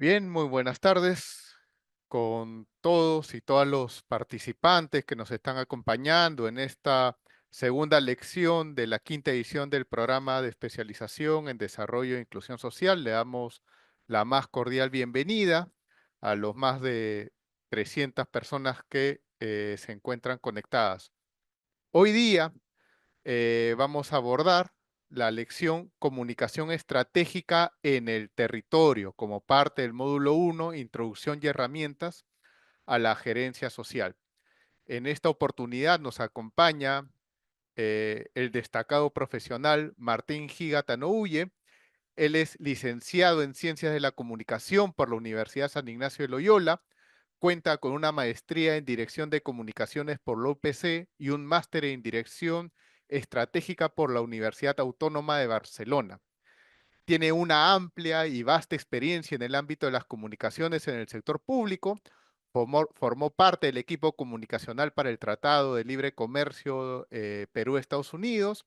Bien, muy buenas tardes con todos y todas los participantes que nos están acompañando en esta segunda lección de la quinta edición del programa de especialización en desarrollo e inclusión social. Le damos la más cordial bienvenida a los más de 300 personas que se encuentran conectadas. Hoy día vamos a abordar la lección Comunicación Estratégica en el Territorio como parte del módulo 1, Introducción y Herramientas a la Gerencia Social. En esta oportunidad nos acompaña el destacado profesional Martín Giga Tanouye. Él es licenciado en Ciencias de la Comunicación por la Universidad San Ignacio de Loyola. Cuenta con una maestría en Dirección de Comunicaciones por la UPC y un máster en Dirección Estratégica por la Universidad Autónoma de Barcelona. Tiene una amplia y vasta experiencia en el ámbito de las comunicaciones en el sector público. Formó parte del equipo comunicacional para el Tratado de Libre Comercio Perú-Estados Unidos.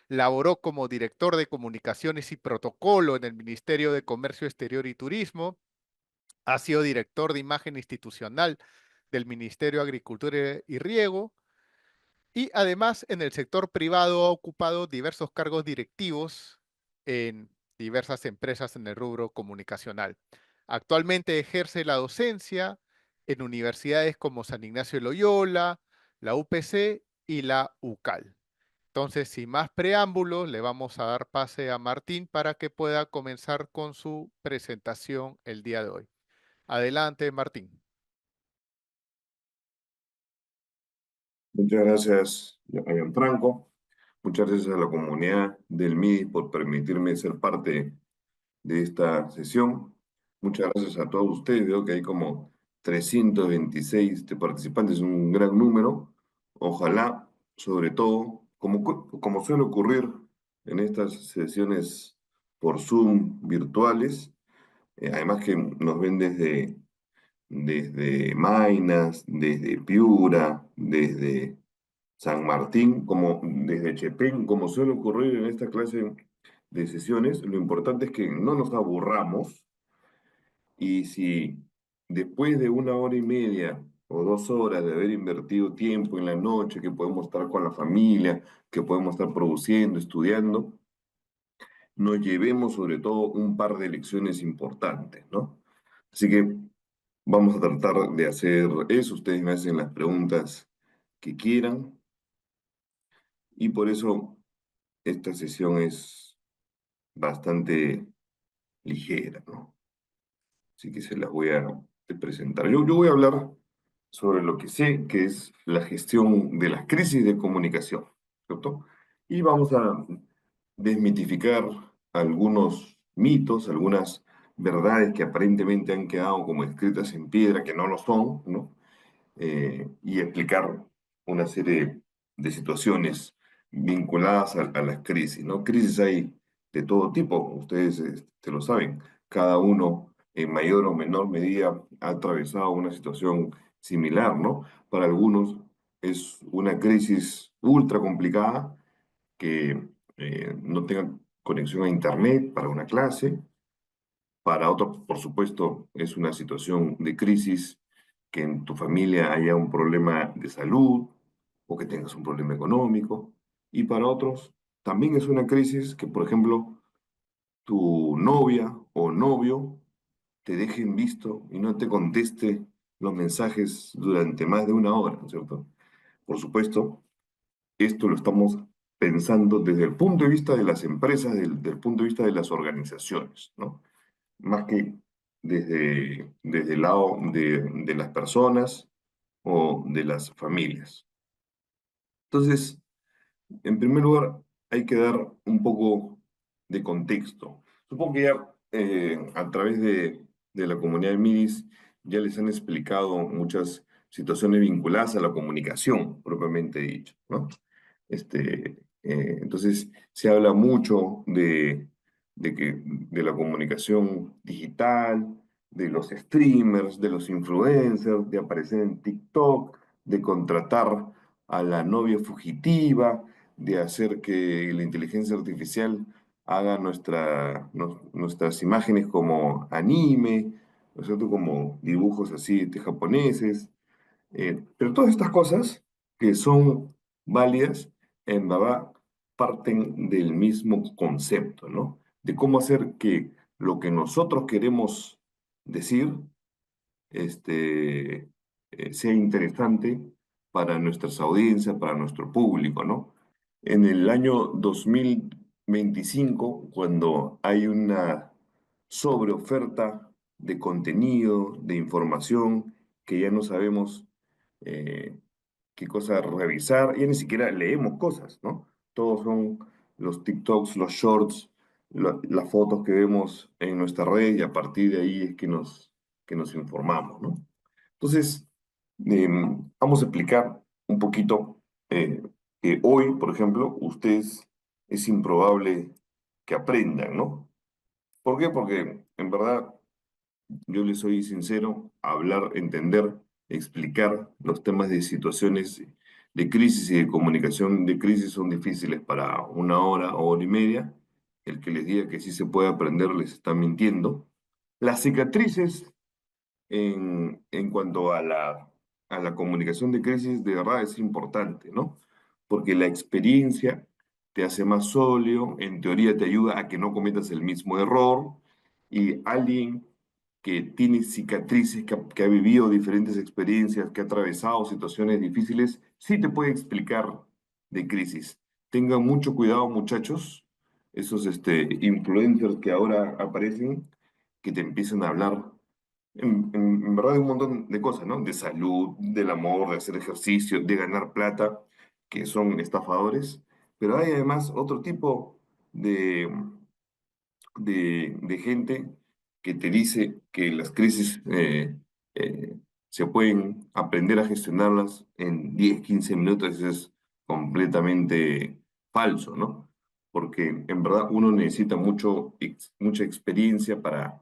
Laboró como director de comunicaciones y protocolo en el Ministerio de Comercio Exterior y Turismo. Ha sido director de imagen institucional del Ministerio de Agricultura y Riego. Y además en el sector privado ha ocupado diversos cargos directivos en diversas empresas en el rubro comunicacional. Actualmente ejerce la docencia en universidades como San Ignacio de Loyola, la UPC y la UCAL. Entonces, sin más preámbulos, le vamos a dar pase a Martín para que pueda comenzar con su presentación el día de hoy. Adelante, Martín. Muchas gracias, Franco. Muchas gracias a la comunidad del MIDI por permitirme ser parte de esta sesión. Muchas gracias a todos ustedes. Veo que hay como 326 participantes, un gran número. Ojalá, sobre todo, como suele ocurrir en estas sesiones por Zoom virtuales, además que nos ven desde Maynas, desde Piura, desde San Martín, como desde Chepén, como suele ocurrir en esta clase de sesiones, lo importante es que no nos aburramos y si después de 1 hora y media o 2 horas de haber invertido tiempo en la noche, que podemos estar con la familia, que podemos estar produciendo, estudiando, nos llevemos sobre todo un par de lecciones importantes, ¿no? Así que vamos a tratar de hacer eso, ustedes me hacen las preguntas que quieran y por eso esta sesión es bastante ligera, ¿no? Así que se las voy a presentar. Yo voy a hablar sobre lo que sé, que es la gestión de las crisis de comunicación, ¿cierto? Y vamos a desmitificar algunos mitos, algunas verdades que aparentemente han quedado como escritas en piedra, que no lo son, ¿no? Y explicar una serie de situaciones vinculadas a las crisis, ¿no? Crisis hay de todo tipo, ustedes lo saben, cada uno en mayor o menor medida ha atravesado una situación similar, ¿no? Para algunos es una crisis ultra complicada que no tengan conexión a Internet para una clase. Para otros, por supuesto, es una situación de crisis que en tu familia haya un problema de salud o que tengas un problema económico. Y para otros, también es una crisis que, por ejemplo, tu novia o novio te deje en visto y no te conteste los mensajes durante más de 1 hora, ¿no es cierto? Por supuesto, esto lo estamos pensando desde el punto de vista de las empresas, del punto de vista de las organizaciones, ¿no? Más que desde el lado de las personas o de las familias. Entonces, en primer lugar, hay que dar un poco de contexto. Supongo que ya a través de la comunidad de MIDIS ya les han explicado muchas situaciones vinculadas a la comunicación, propiamente dicho, ¿no? Entonces, se habla mucho de la comunicación digital, de los streamers, de los influencers, de aparecer en TikTok, de contratar a la novia fugitiva, de hacer que la inteligencia artificial haga nuestras imágenes como anime, ¿no es cierto? Como dibujos así japoneses, pero todas estas cosas que son válidas, en verdad, parten del mismo concepto, ¿no? De cómo hacer que lo que nosotros queremos decir este, sea interesante para nuestras audiencias, para nuestro público, ¿no? En el año 2025, cuando hay una sobreoferta de contenido, de información, que ya no sabemos eh, qué cosa revisar, ya ni siquiera leemos cosas, ¿no? Todos son los TikToks, los shorts, las fotos que vemos en nuestra red y a partir de ahí es que nos informamos, ¿no? Entonces, vamos a explicar un poquito eh, que hoy, por ejemplo, ustedes es improbable que aprendan, ¿no? ¿Por qué? Porque en verdad yo les soy sincero, hablar, entender, explicar los temas de situaciones de crisis y de comunicación de crisis son difíciles para una hora o hora y media. El que les diga que sí se puede aprender les está mintiendo. Las cicatrices en cuanto a la comunicación de crisis, de verdad es importante, ¿no? Porque la experiencia te hace más sólido, en teoría te ayuda a que no cometas el mismo error, y alguien que tiene cicatrices, que ha vivido diferentes experiencias, que ha atravesado situaciones difíciles, sí te puede explicar de crisis. Tengan mucho cuidado, muchachos, esos influencers que ahora aparecen, que te empiezan a hablar en verdad, de un montón de cosas, ¿no? De salud, del amor, de hacer ejercicio, de ganar plata, que son estafadores. Pero hay además otro tipo de, de gente que te dice que las crisis eh, se pueden aprender a gestionarlas en 10 15 minutos. Eso es completamente falso, ¿no? Porque en verdad uno necesita mucha experiencia para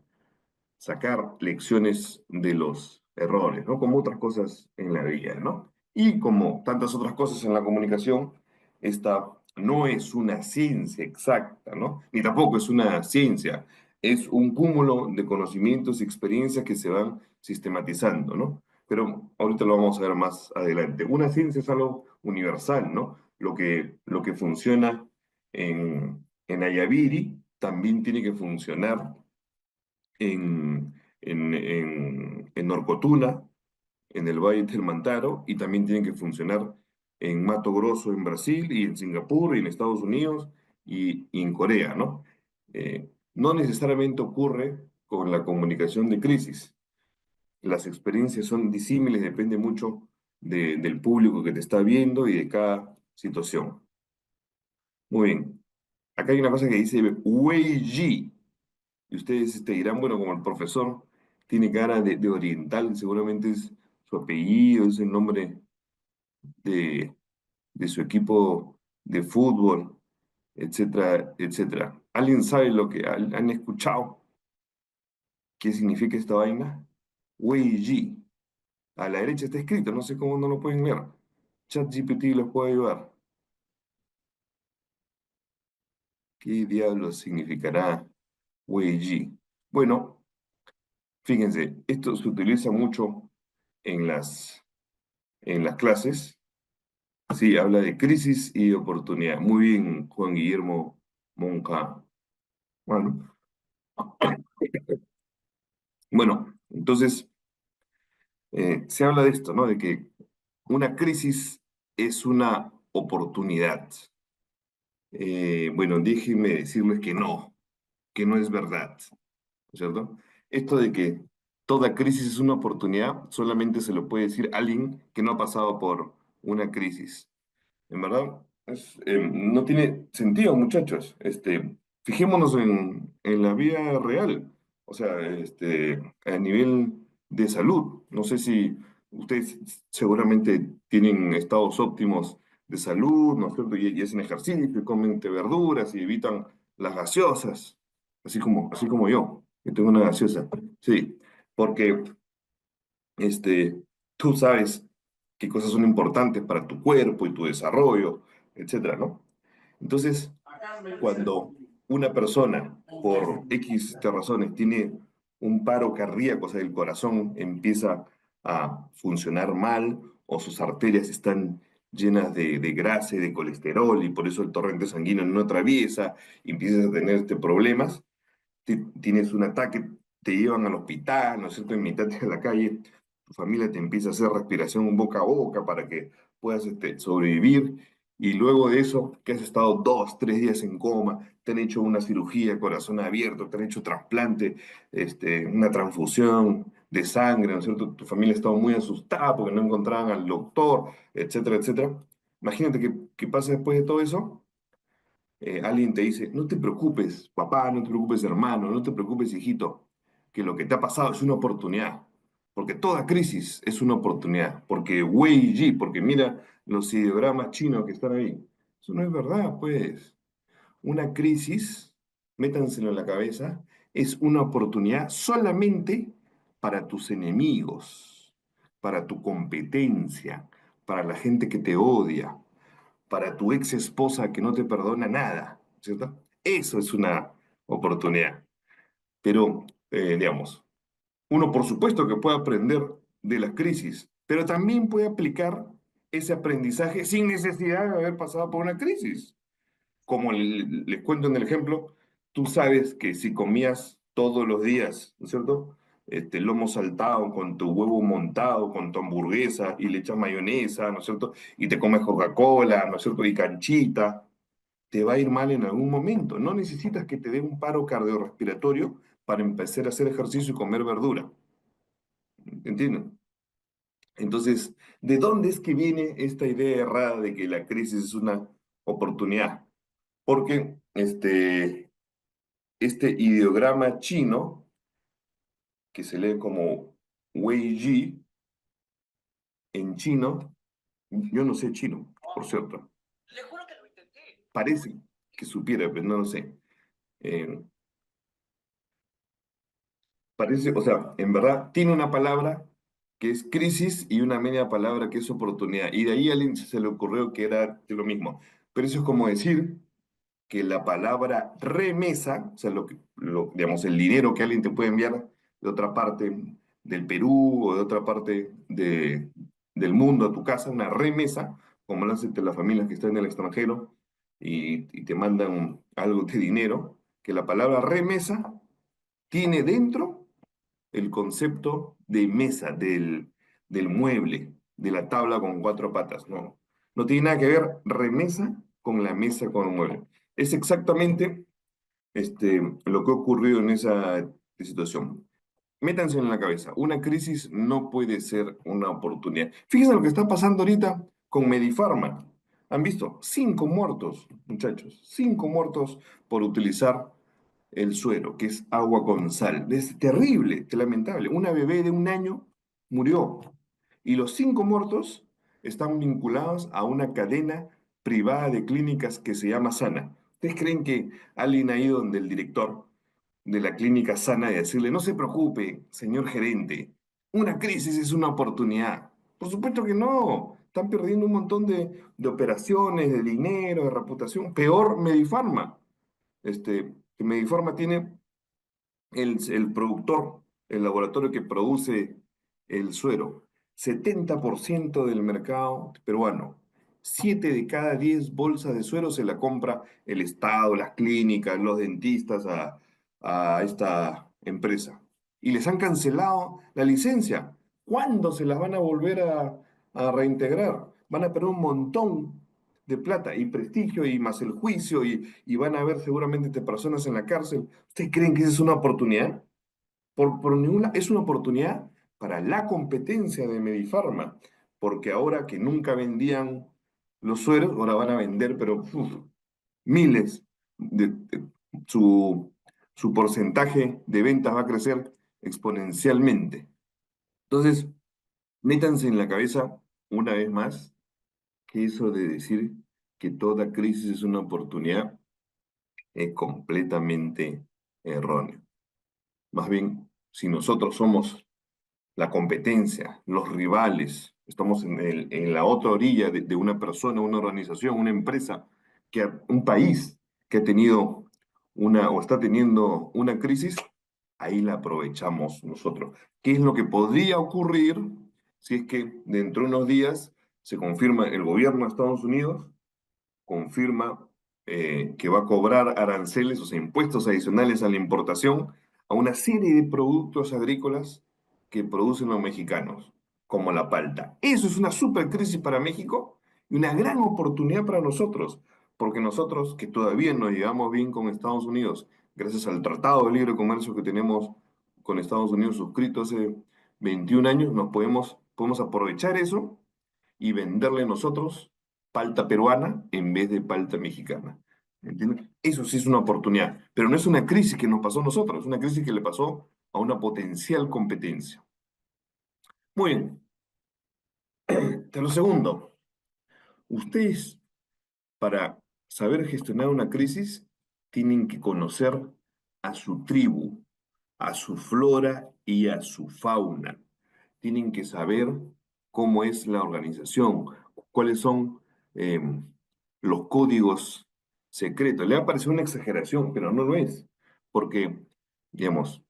sacar lecciones de los errores, ¿no? Como otras cosas en la vida, ¿no? Y como tantas otras cosas en la comunicación, esta no es una ciencia exacta, ¿no? Ni tampoco es una ciencia, es un cúmulo de conocimientos y experiencias que se van sistematizando, ¿no? Pero ahorita lo vamos a ver más adelante. Una ciencia es algo universal, ¿no? Lo que funciona en Ayaviri también tiene que funcionar en Norcotuna, en el Valle del Mantaro, y también tienen que funcionar en Mato Grosso, en Brasil, y en Singapur, y en Estados Unidos, y en Corea, ¿no? No necesariamente ocurre con la comunicación de crisis. Las experiencias son disímiles, depende mucho del público que te está viendo y de cada situación. Muy bien. Acá hay una cosa que dice Wei Ji. Y ustedes dirán, bueno, como el profesor tiene cara de oriental, seguramente es su apellido, es el nombre de, de su equipo de fútbol, etcétera, etcétera. ¿Alguien sabe lo que han escuchado? ¿Qué significa esta vaina? Wei Ji. A la derecha está escrito, no sé cómo no lo pueden leer. ChatGPT los puede ayudar. ¿Qué diablos significará Wei Ji? Bueno, fíjense, esto se utiliza mucho en en las clases. Sí, habla de crisis y oportunidad. Muy bien, Juan Guillermo Monca. Bueno, entonces se habla de esto, ¿no? De que una crisis es una oportunidad. Bueno, déjenme decirles que no es verdad, ¿no es cierto? Esto de que toda crisis es una oportunidad solamente se lo puede decir alguien que no ha pasado por una crisis. En verdad, no tiene sentido, muchachos. Fijémonos en la vida real, o sea, a nivel de salud. No sé si ustedes seguramente tienen estados óptimos de salud, ¿no es cierto? Y hacen ejercicio, y comen verduras y evitan las gaseosas, así como yo, que tengo una gaseosa. Sí, porque tú sabes qué cosas son importantes para tu cuerpo y tu desarrollo, etcétera, ¿no? Entonces, cuando una persona, por X razones, tiene un paro cardíaco, o sea, el corazón empieza a funcionar mal o sus arterias están llenas de grasa y de colesterol y por eso el torrente sanguíneo no atraviesa y empiezas a tener problemas, tienes un ataque, te llevan al hospital, ¿no es cierto?, en mitad de la calle, tu familia te empieza a hacer respiración boca a boca para que puedas sobrevivir, y luego de eso, que has estado 2, 3 días en coma, te han hecho una cirugía de corazón abierto, te han hecho trasplante, una transfusión de sangre, ¿no es cierto? Tu familia estaba muy asustada porque no encontraban al doctor, etcétera, etcétera. Imagínate que pasa después de todo eso, alguien te dice, no te preocupes, papá, no te preocupes, hermano, no te preocupes, hijito, que lo que te ha pasado es una oportunidad, porque toda crisis es una oportunidad, porque Wei Ji, porque mira los ideogramas chinos que están ahí. Eso no es verdad, pues. Una crisis, métanselo en la cabeza, es una oportunidad solamente para tus enemigos, para tu competencia, para la gente que te odia, para tu ex esposa que no te perdona nada, ¿cierto? Eso es una oportunidad. Pero, digamos, uno por supuesto que puede aprender de las crisis, pero también puede aplicar ese aprendizaje sin necesidad de haber pasado por una crisis. Como les cuento en el ejemplo, tú sabes que si comías todos los días, ¿no es cierto? Lomo saltado con tu huevo montado, con tu hamburguesa y le echas mayonesa, ¿no es cierto? Y te comes Coca-Cola, ¿no es cierto? Y canchita, te va a ir mal en algún momento. No necesitas que te dé un paro cardiorrespiratorio para empezar a hacer ejercicio y comer verdura. ¿Entiendes? Entonces, ¿de dónde es que viene esta idea errada de que la crisis es una oportunidad? Porque este ideograma chino, que se lee como Wei Ji en chino, yo no sé chino, por cierto. Parece que supiera, pero no lo sé. Eh, Parece, o sea, en verdad tiene una palabra que es crisis y una media palabra que es oportunidad. Y de ahí a alguien se le ocurrió que era lo mismo. Pero eso es como decir que la palabra remesa, o sea, digamos, el dinero que alguien te puede enviar de otra parte del Perú o de otra parte del mundo a tu casa, una remesa, como lo hacen las familias que están en el extranjero y te mandan algo de dinero, que la palabra remesa tiene dentro el concepto de mesa, del mueble, de la tabla con 4 patas. No, no tiene nada que ver remesa con la mesa con el mueble. Es exactamente lo que ha ocurrido en esa situación. Métanse en la cabeza, una crisis no puede ser una oportunidad. Fíjense lo que está pasando ahorita con Medifarma. ¿Han visto? 5 muertos, muchachos, 5 muertos por utilizar el suero, que es agua con sal. Es terrible, es lamentable. Una bebé de 1 año murió y los 5 muertos están vinculados a una cadena privada de clínicas que se llama Sana. ¿Ustedes creen que alguien ha ido donde el director de la clínica Sana y decirle, no se preocupe, señor gerente, una crisis es una oportunidad? Por supuesto que no. Están perdiendo un montón de operaciones, de dinero, de reputación. Peor Medifarma. Que Medifarma tiene el productor, el laboratorio que produce el suero, 70% del mercado peruano. 7 de cada 10 bolsas de suero se la compra el Estado, las clínicas, los dentistas a esta empresa. Y les han cancelado la licencia. ¿Cuándo se las van a volver a reintegrar? Van a perder un montón de plata y prestigio y más el juicio y van a haber seguramente personas en la cárcel. ¿Ustedes creen que esa es una oportunidad? Por ninguna, es una oportunidad para la competencia de Medifarma, porque ahora que nunca vendían los sueros, ahora van a vender, pero miles. Su, su porcentaje de ventas va a crecer exponencialmente. Entonces, métanse en la cabeza una vez más que eso de decir que toda crisis es una oportunidad es completamente erróneo. Más bien, si nosotros somos la competencia, los rivales, estamos en la otra orilla de una persona, una organización, una empresa, un país que ha tenido o está teniendo una crisis, ahí la aprovechamos nosotros. ¿Qué es lo que podría ocurrir si es que dentro de unos días se confirma el gobierno de Estados Unidos, confirma que va a cobrar aranceles, o sea, impuestos adicionales a la importación a una serie de productos agrícolas que producen los mexicanos, como la palta? Eso es una super crisis para México y una gran oportunidad para nosotros, porque nosotros que todavía nos llevamos bien con Estados Unidos, gracias al Tratado de Libre Comercio que tenemos con Estados Unidos suscrito hace 21 años, podemos aprovechar eso y venderle nosotros palta peruana en vez de palta mexicana. ¿Entiendes? Eso sí es una oportunidad, pero no es una crisis que nos pasó a nosotros, es una crisis que le pasó a una potencial competencia. Muy bien, te lo segundo, ustedes para saber gestionar una crisis tienen que conocer a su tribu, a su flora y a su fauna. Tienen que saber cómo es la organización, cuáles son eh, los códigos secretos. Le va a parecer una exageración, pero no lo es, porque, digamos,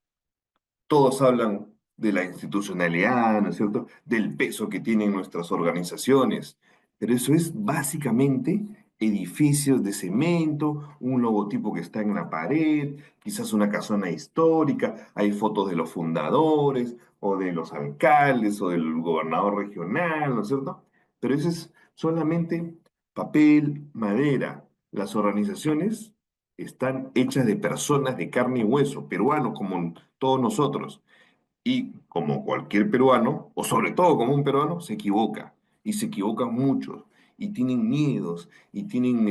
todos hablan de la institucionalidad, ¿no es cierto? Del peso que tienen nuestras organizaciones, pero eso es básicamente edificios de cemento, un logotipo que está en la pared, quizás una casona histórica, hay fotos de los fundadores o de los alcaldes o del gobernador regional, ¿no es cierto? Pero eso es solamente papel, madera. Las organizaciones están hechas de personas de carne y hueso, peruanos como todos nosotros. Y como cualquier peruano, o sobre todo como un peruano, se equivoca. Y se equivocan muchos. Y tienen miedos. Y tienen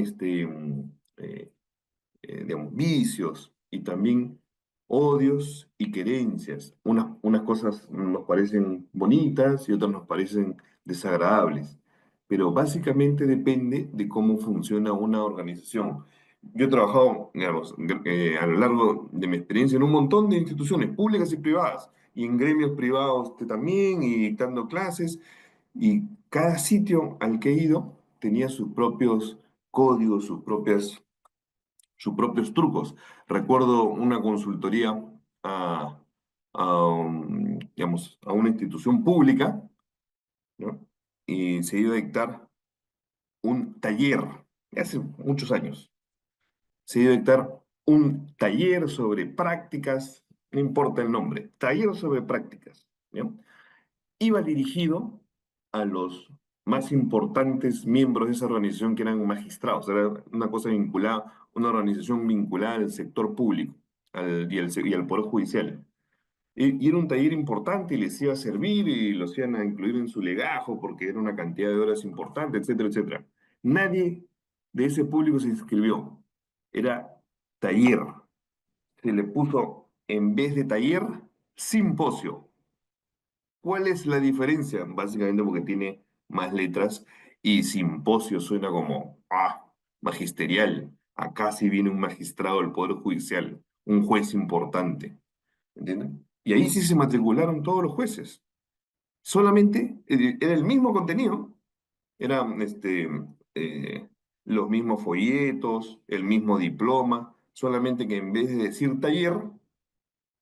digamos, vicios y también odios y querencias. Unas cosas nos parecen bonitas y otras nos parecen desagradables, pero básicamente depende de cómo funciona una organización. Yo he trabajado, digamos, a lo largo de mi experiencia en un montón de instituciones públicas y privadas, y en gremios privados también, y dictando clases, y cada sitio al que he ido tenía sus propios códigos, sus propios trucos. Recuerdo una consultoría digamos, a una institución pública, ¿no? Y se iba a dictar un taller, hace muchos años, se iba a dictar un taller sobre prácticas, no importa el nombre, taller sobre prácticas, ¿no? Iba dirigido a los más importantes miembros de esa organización que eran magistrados, era una cosa vinculada, una organización vinculada al sector público y al Poder Judicial. Y era un taller importante y les iba a servir y los iban a incluir en su legajo porque era una cantidad de horas importante, etcétera, etcétera. Nadie de ese público se inscribió. Era taller. Se le puso, en vez de taller, simposio. ¿Cuál es la diferencia? Básicamente porque tiene más letras y simposio suena como, magisterial. Acá sí viene un magistrado del Poder Judicial, un juez importante. ¿Entienden? Y ahí sí se matricularon todos los jueces. Solamente era el mismo contenido, eran eh, los mismos folletos, el mismo diploma, solamente que en vez de decir taller,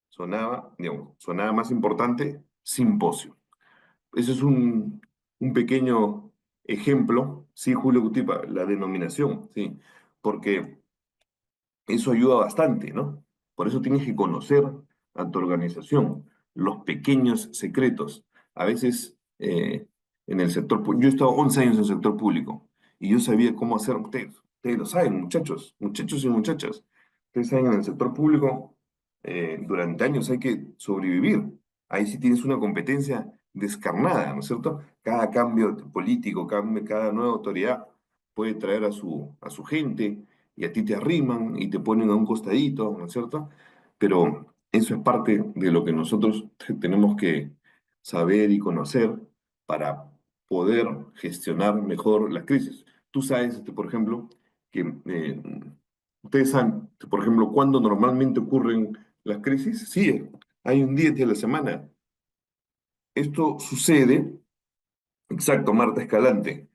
sonaba, digamos, sonaba más importante simposio. Ese es un pequeño ejemplo, sí, Julio Gutipa, la denominación, sí, porque eso ayuda bastante, ¿no? Por eso tienes que conocer a tu organización, los pequeños secretos. A veces en el sector, yo he estado 11 años en el sector público y yo sabía cómo hacer, ustedes lo saben, muchachos, muchachos y muchachas, ustedes saben, en el sector público durante años hay que sobrevivir. Ahí sí tienes una competencia descarnada, ¿no es cierto? Cada cambio político, cada nueva autoridad puede traer a su gente y a ti te arriman y te ponen a un costadito, ¿no es cierto? Pero eso es parte de lo que nosotros tenemos que saber y conocer para poder gestionar mejor las crisis. Tú sabes, por ejemplo, que ustedes saben, por ejemplo, cuándo normalmente ocurren las crisis. Sí, hay un día de la semana. Esto sucede, exacto, Marta Escalante,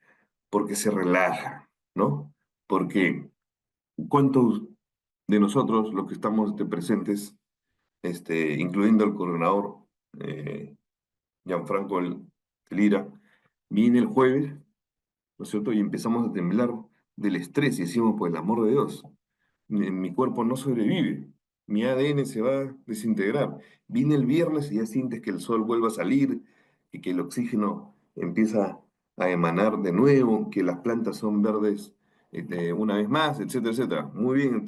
porque se relaja, ¿no? Porque ¿cuántos de nosotros, los que estamos presentes, incluyendo el coordinador Gianfranco Lira, viene el jueves, ¿no es cierto? Y empezamos a temblar del estrés y decimos, por el amor de Dios, mi cuerpo no sobrevive, mi ADN se va a desintegrar. Viene el viernes y ya sientes que el sol vuelve a salir y que el oxígeno empieza a emanar de nuevo, que las plantas son verdes una vez más, etcétera, etcétera. Muy bien,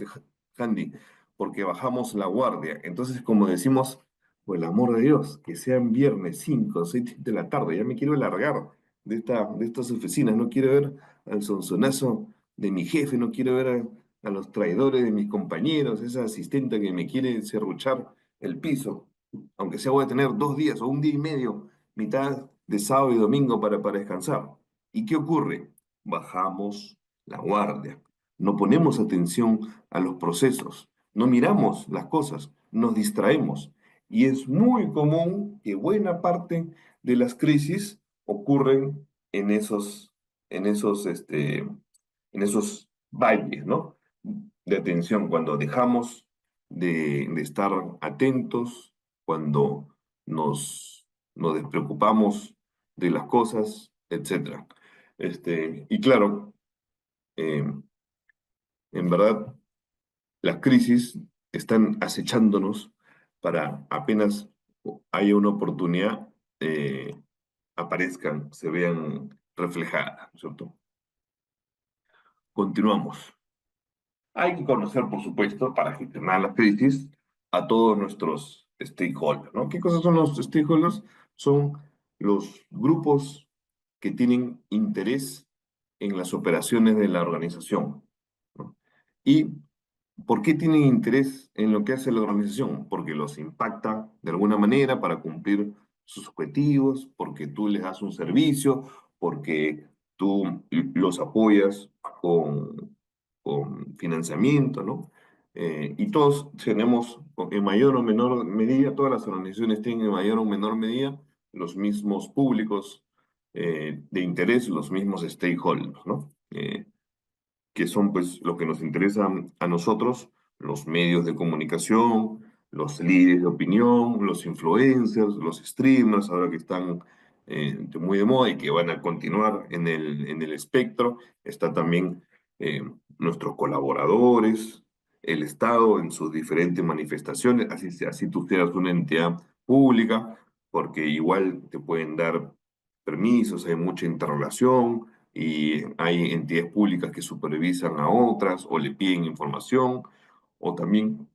Handy, porque bajamos la guardia. Entonces, como decimos, por el amor de Dios, que sean viernes 5 o 6 de la tarde, ya me quiero largar de estas oficinas, no quiero ver al sonsonazo de mi jefe, no quiero ver a los traidores de mis compañeros, esa asistente que me quiere serruchar el piso, aunque sea voy a tener 2 días o un día y medio, mitad de sábado y domingo para descansar. ¿Y qué ocurre? Bajamos la guardia, no ponemos atención a los procesos, no miramos las cosas, nos distraemos. Y es muy común que buena parte de las crisis ocurren en esos, este, en esos valles, ¿no? De atención, cuando dejamos de estar atentos, cuando nos despreocupamos de las cosas, etcétera. Y claro, eh, en verdad, las crisis están acechándonos para apenas haya una oportunidad, aparezcan, se vean reflejadas, ¿no es cierto? Continuamos. Hay que conocer, por supuesto, para gestionar las crisis, a todos nuestros stakeholders, ¿no? ¿Qué cosas son los stakeholders? Son los grupos que tienen interés en las operaciones de la organización, ¿no? ¿Y por qué tienen interés en lo que hace la organización? Porque los impacta de alguna manera para cumplir sus objetivos, porque tú les das un servicio, porque tú los apoyas con financiamiento, ¿no? Y todos tenemos, en mayor o menor medida, todas las organizaciones tienen en mayor o menor medida los mismos públicos de interés, los mismos stakeholders, ¿no? Que son pues lo que nos interesa a nosotros, los medios de comunicación, los líderes de opinión, los influencers, los streamers, ahora que están muy de moda y que van a continuar en el espectro. Está también nuestros colaboradores, el Estado en sus diferentes manifestaciones, así tú seas una entidad pública, porque igual te pueden dar permisos, hay mucha interrelación y hay entidades públicas que supervisan a otras o le piden información, o también,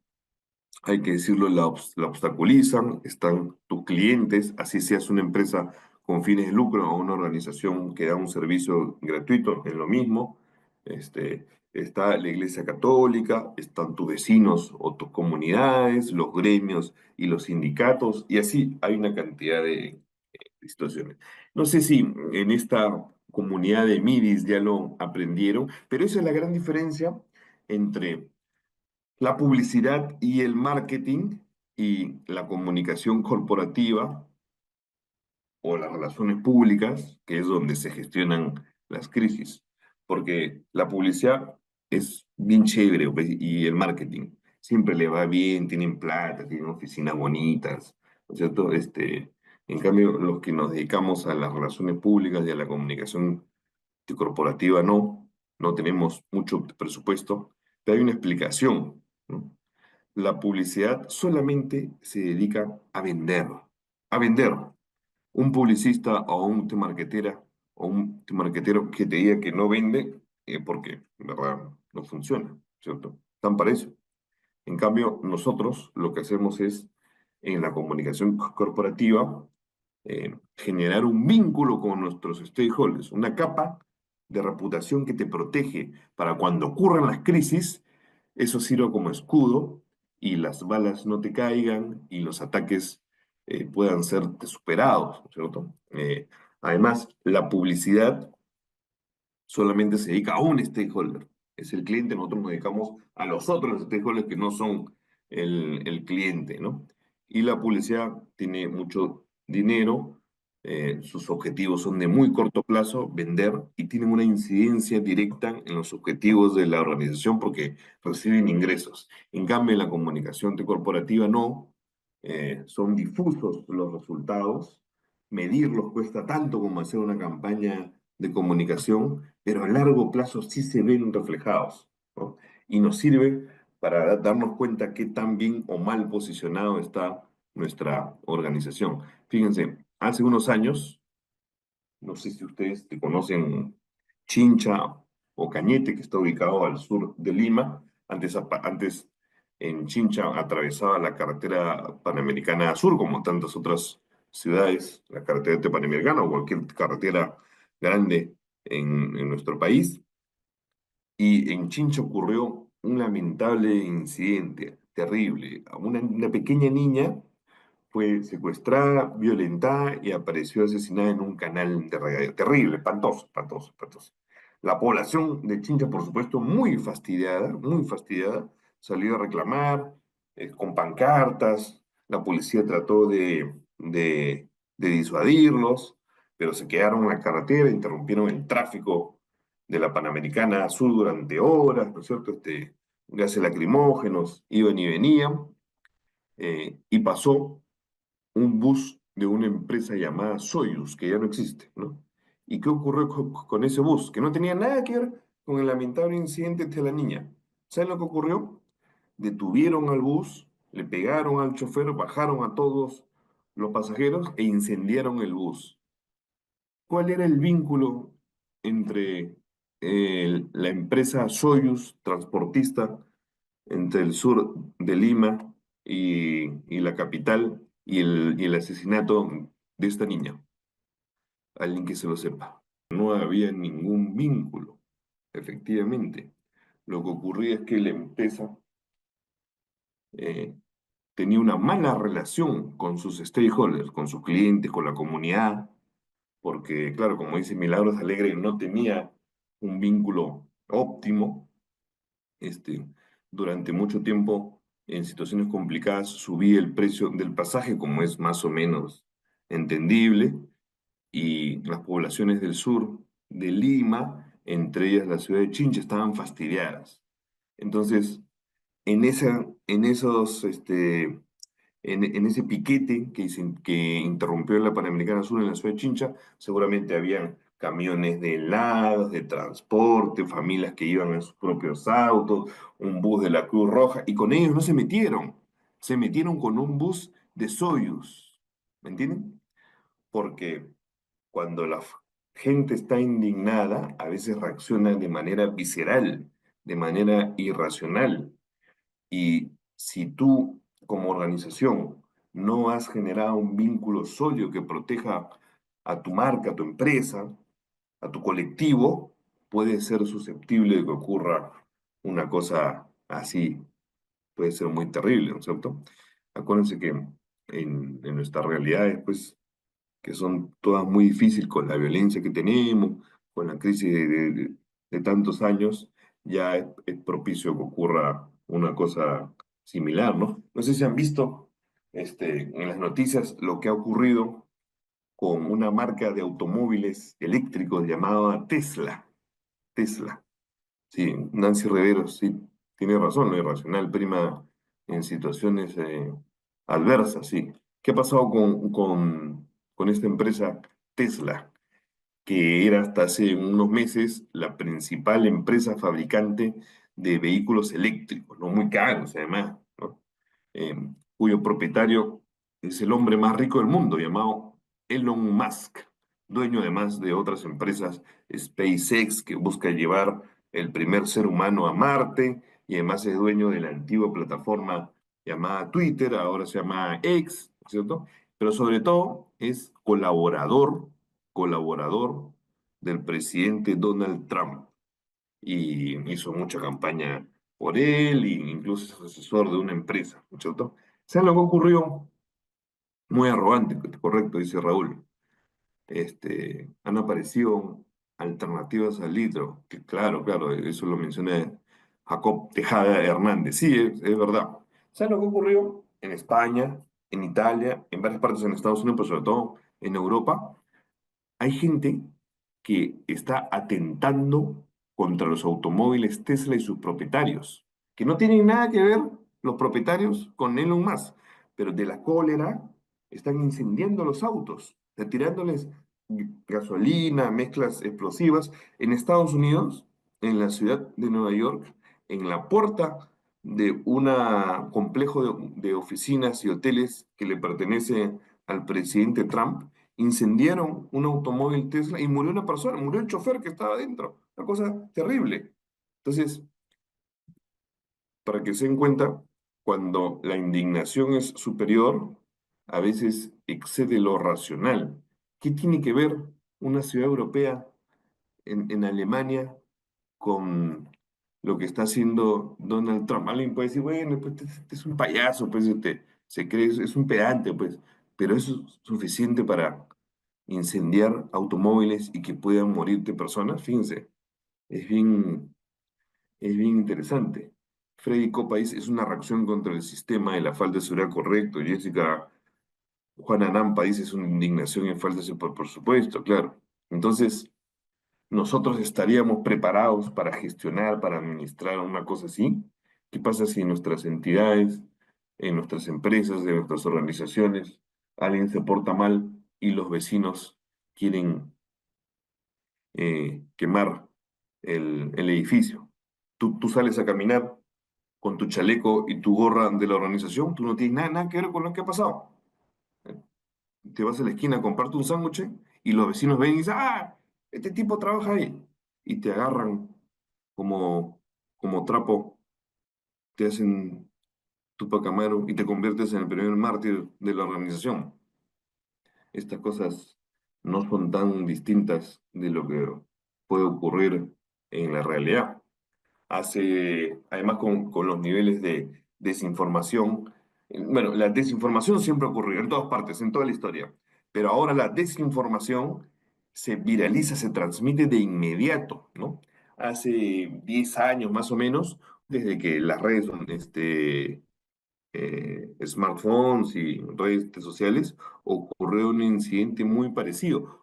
hay que decirlo, la obstaculizan, están tus clientes, así seas una empresa con fines de lucro o una organización que da un servicio gratuito, es lo mismo. Está la Iglesia Católica, están tus vecinos o tus comunidades, los gremios y los sindicatos, y así hay una cantidad de situaciones. No sé si en esta comunidad de MIDIs ya lo aprendieron, pero esa es la gran diferencia entre la publicidad y el marketing y la comunicación corporativa o las relaciones públicas, que es donde se gestionan las crisis. Porque la publicidad es bien chévere, pues, y el marketing siempre le va bien, tienen plata, tienen oficinas bonitas, ¿no es cierto? En cambio, los que nos dedicamos a las relaciones públicas y a la comunicación corporativa no tenemos mucho presupuesto, pero hay una explicación, ¿no? La publicidad solamente se dedica a vender, a vender. Un publicista o un marketera o un marketero que te diga que no vende, porque en verdad no funciona, ¿cierto? Están para eso. En cambio, nosotros lo que hacemos es, en la comunicación corporativa, generar un vínculo con nuestros stakeholders, una capa de reputación que te protege para cuando ocurran las crisis, eso sirva como escudo y las balas no te caigan y los ataques puedan ser superados, ¿no es cierto? Además, la publicidad solamente se dedica a un stakeholder, es el cliente, nosotros nos dedicamos a los otros stakeholders que no son el cliente, ¿no? Y la publicidad tiene mucho dinero, sus objetivos son de muy corto plazo, vender, y tienen una incidencia directa en los objetivos de la organización porque reciben ingresos. En cambio, en la comunicación corporativa no, son difusos los resultados, medirlos cuesta tanto como hacer una campaña de comunicación, pero a largo plazo sí se ven reflejados, ¿no? Y nos sirve para darnos cuenta qué tan bien o mal posicionado está nuestra organización. Fíjense, hace unos años, no sé si ustedes te conocen Chincha o Cañete, que está ubicado al sur de Lima. Antes en Chincha atravesaba la carretera Panamericana Sur, como tantas otras ciudades, la carretera Panamericana o cualquier carretera grande en nuestro país. Y en Chincha ocurrió un lamentable incidente, terrible. Una pequeña niña fue secuestrada, violentada y apareció asesinada en un canal de regadío. Terrible, espantoso, espantoso, espantoso. La población de Chincha, por supuesto, muy fastidiada, salió a reclamar con pancartas. La policía trató de disuadirlos, pero se quedaron en la carretera, interrumpieron el tráfico de la Panamericana Sur durante horas, ¿no es cierto? Gases lacrimógenos iban y venían, y pasó un bus de una empresa llamada Soyuz, que ya no existe, ¿no? ¿Y qué ocurrió con ese bus? Que no tenía nada que ver con el lamentable incidente de la niña. ¿Saben lo que ocurrió? Detuvieron al bus, le pegaron al chofer, bajaron a todos los pasajeros e incendiaron el bus. ¿Cuál era el vínculo entre la empresa Soyuz, transportista, entre el sur de Lima y la capital y el asesinato de esta niña? Alguien que se lo sepa. No había ningún vínculo, efectivamente. Lo que ocurría es que la empresa eh, tenía una mala relación con sus stakeholders, con sus clientes, con la comunidad, porque, claro, como dice Milagros Alegre, no tenía un vínculo óptimo. este, durante mucho tiempo, en situaciones complicadas, subía el precio del pasaje, como es más o menos entendible, y las poblaciones del sur de Lima, entre ellas la ciudad de Chincha, estaban fastidiadas. Entonces, en esos en ese piquete que interrumpió la Panamericana Sur en la ciudad de Chincha, seguramente habían camiones de helados, de transporte, familias que iban en sus propios autos, un bus de la Cruz Roja, y con ellos no se metieron con un bus de Soyuz, ¿me entienden? Porque cuando la gente está indignada, a veces reacciona de manera visceral, de manera irracional. Y si tú, como organización, no has generado un vínculo sólido que proteja a tu marca, a tu empresa, a tu colectivo, puede ser susceptible de que ocurra una cosa así. Puede ser muy terrible, ¿no es cierto? Acuérdense que en nuestras realidades, pues, que son todas muy difíciles con la violencia que tenemos, con la crisis de tantos años, ya es propicio que ocurra una cosa similar, ¿no? No sé si han visto en las noticias lo que ha ocurrido con una marca de automóviles eléctricos llamada Tesla. Tesla. Sí, Nancy Rivero, sí, tiene razón, lo irracional prima en situaciones adversas, sí. ¿Qué ha pasado con esta empresa Tesla, que era hasta hace unos meses la principal empresa fabricante de vehículos eléctricos, no muy caros además, ¿no? eh, cuyo propietario es el hombre más rico del mundo, llamado Elon Musk, dueño además de otras empresas, SpaceX, que busca llevar el primer ser humano a Marte, y además es dueño de la antigua plataforma llamada Twitter, ahora se llama X, ¿cierto? Pero sobre todo es colaborador del presidente Donald Trump, y hizo mucha campaña por él, e incluso es asesor de una empresa, ¿no es cierto? ¿Saben lo que ocurrió? Muy arrogante, correcto, dice Raúl. Han aparecido alternativas al litro, que claro, claro, eso lo mencioné Jacob Tejada Hernández. Sí, es verdad. ¿Saben lo que ocurrió en España, en Italia, en varias partes en Estados Unidos, pero sobre todo en Europa? Hay gente que está atentando contra los automóviles Tesla y sus propietarios, que no tienen nada que ver los propietarios con Elon Musk. pero de la cólera están incendiando los autos, tirándoles gasolina, mezclas explosivas. En Estados Unidos, en la ciudad de Nueva York, en la puerta de un complejo de oficinas y hoteles que le pertenece al presidente Trump, incendiaron un automóvil Tesla y murió una persona, murió el chofer que estaba dentro. Una cosa terrible. Entonces, para que se den cuenta, cuando la indignación es superior, a veces excede lo racional. ¿Qué tiene que ver una ciudad europea en Alemania con lo que está haciendo Donald Trump? Alguien puede decir, bueno, pues este es un payaso, pues se cree, es un pedante, pues, pero eso es suficiente para incendiar automóviles y que puedan morirte personas. Fíjense, es bien, es bien interesante. Freddy Copa dice, es una reacción contra el sistema y la falta de seguridad, correcto. Jessica Juana Nampa dice, es una indignación y falta de seguridad, por supuesto, claro. Entonces, nosotros estaríamos preparados para gestionar, para administrar una cosa así. ¿Qué pasa si en nuestras entidades, en nuestras empresas, en nuestras organizaciones, alguien se porta mal y los vecinos quieren quemar el edificio? Tú sales a caminar con tu chaleco y tu gorra de la organización, tú no tienes nada que ver con lo que ha pasado. Te vas a la esquina a comprarte un sándwich y los vecinos ven y dicen, ah, este tipo trabaja ahí. Y te agarran como, como trapo, te hacen Tupac Amaru y te conviertes en el primer mártir de la organización. Estas cosas no son tan distintas de lo que puede ocurrir en la realidad. Además con los niveles de desinformación, bueno, la desinformación siempre ocurrió en todas partes, en toda la historia, pero ahora la desinformación se viraliza, se transmite de inmediato, ¿no? Hace 10 años más o menos, desde que las redes son smartphones y redes sociales, ocurrió un incidente muy parecido.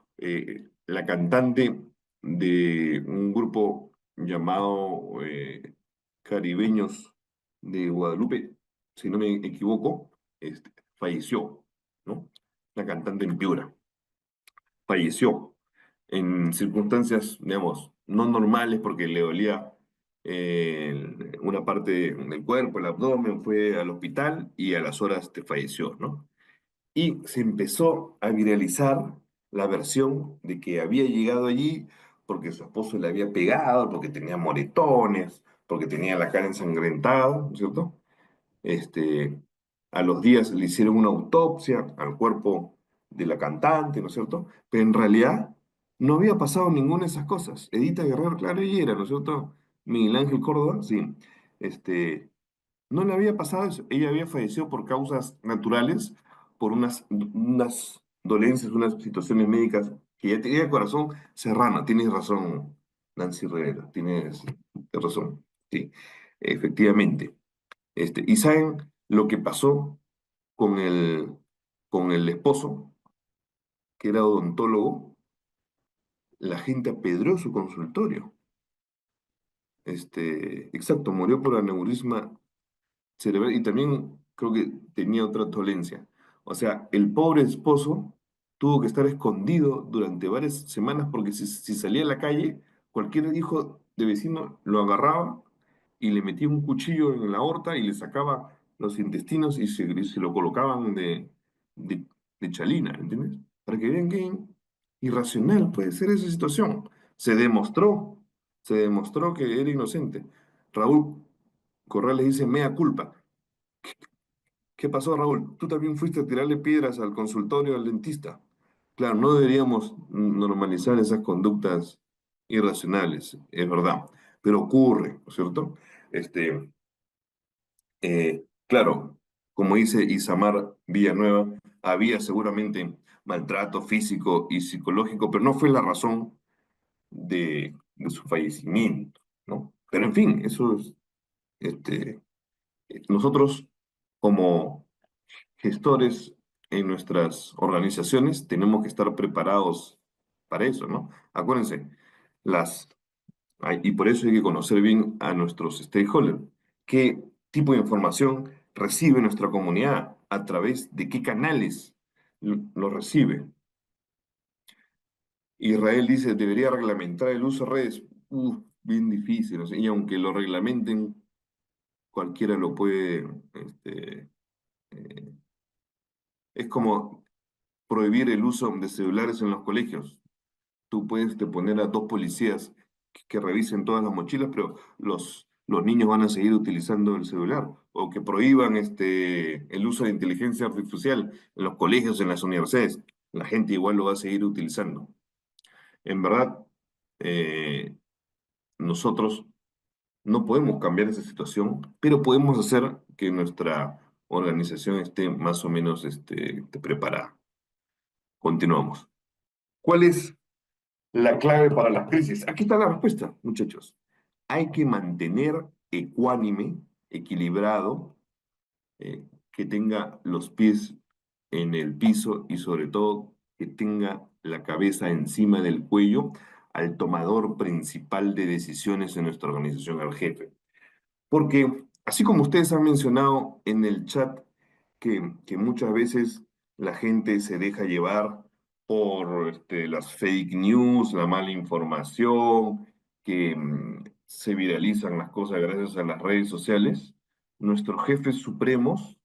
La cantante de un grupo llamado Caribeños de Guadalupe, si no me equivoco, falleció, ¿no? La cantante en Piura falleció en circunstancias, digamos, no normales porque le dolía una parte del cuerpo, el abdomen, fue al hospital y a las horas te falleció, ¿no? Y se empezó a viralizar la versión de que había llegado allí porque su esposo le había pegado, porque tenía moretones, porque tenía la cara ensangrentada, ¿no es cierto? Este, a los días le hicieron una autopsia al cuerpo de la cantante, ¿no es cierto? Pero en realidad no había pasado ninguna de esas cosas. Edita Guerrero, claro, ella era, ¿no es cierto? Miguel Ángel Córdoba, sí. Este, no le había pasado eso. Ella había fallecido por causas naturales, por unas dolencias, unas situaciones médicas que ya tenía el corazón serrano. Tienes razón, Nancy Rivera, tienes razón. Sí, efectivamente. ¿Y saben lo que pasó con con el esposo, que era odontólogo? La gente apedreó su consultorio. Exacto, murió por aneurisma cerebral y también creo que tenía otra dolencia. O sea, el pobre esposo tuvo que estar escondido durante varias semanas porque si salía a la calle, cualquier hijo de vecino lo agarraba y le metía un cuchillo en la aorta y le sacaba los intestinos y se lo colocaban de, de chalina, ¿entiendes? Para que vean qué irracional puede ser esa situación. Se demostró, se demostró que era inocente. Raúl Corrales dice, mea culpa. ¿Qué pasó, Raúl? Tú también fuiste a tirarle piedras al consultorio del dentista. Claro, no deberíamos normalizar esas conductas irracionales, es verdad, pero ocurre, ¿no es cierto? Este, claro, como dice Isamar Villanueva, había seguramente maltrato físico y psicológico, pero no fue la razón de su fallecimiento, ¿no? Pero en fin, eso es, este, nosotros como gestores en nuestras organizaciones tenemos que estar preparados para eso, ¿no? Acuérdense, las, y por eso hay que conocer bien a nuestros stakeholders. ¿Qué tipo de información recibe nuestra comunidad? a través de qué canales lo recibe. Israel dice, debería reglamentar el uso de redes. Bien difícil, o sea, y aunque lo reglamenten, cualquiera lo puede, eh, es como prohibir el uso de celulares en los colegios. Tú puedes te poner a dos policías que revisen todas las mochilas, pero los niños van a seguir utilizando el celular. O que prohíban el uso de inteligencia artificial en los colegios, en las universidades. La gente igual lo va a seguir utilizando. En verdad, eh, nosotros no podemos cambiar esa situación, pero podemos hacer que nuestra organización esté más o menos preparada. Continuamos. ¿Cuál es la clave para las crisis? Aquí está la respuesta, muchachos. Hay que mantener ecuánime, equilibrado, que tenga los pies en el piso y sobre todo que tenga la cabeza encima del cuello al tomador principal de decisiones en nuestra organización, al jefe. Porque así como ustedes han mencionado en el chat que muchas veces la gente se deja llevar por las fake news, la mala información, que se viralizan las cosas gracias a las redes sociales, nuestros jefes supremos,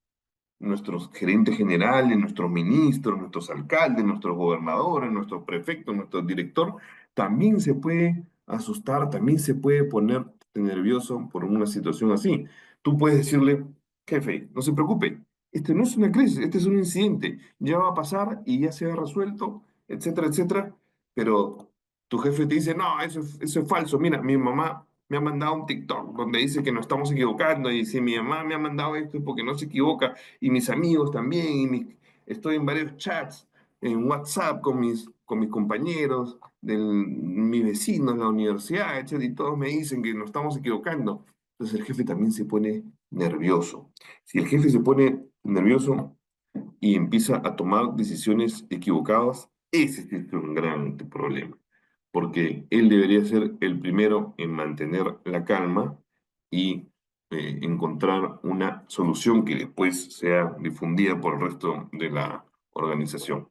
nuestros gerentes generales, nuestros ministros, nuestros alcaldes, nuestros gobernadores, nuestros prefectos, nuestro director, también se puede asustar, también se puede poner nervioso por una situación así. Tú puedes decirle, jefe, no se preocupe, este no es una crisis, este es un incidente, ya va a pasar y ya se ha resuelto, etcétera, etcétera, pero tu jefe te dice, no, eso es falso, mira, mi mamá me ha mandado un TikTok donde dice que nos estamos equivocando y si mi mamá me ha mandado esto es porque no se equivoca y mis amigos también, estoy en varios chats, en WhatsApp con mis compañeros, mis vecinos, la universidad, etc. Y todos me dicen que nos estamos equivocando. Entonces el jefe también se pone nervioso. Si el jefe se pone nervioso y empieza a tomar decisiones equivocadas, ese sí es un gran problema, porque él debería ser el primero en mantener la calma y encontrar una solución que después sea difundida por el resto de la organización.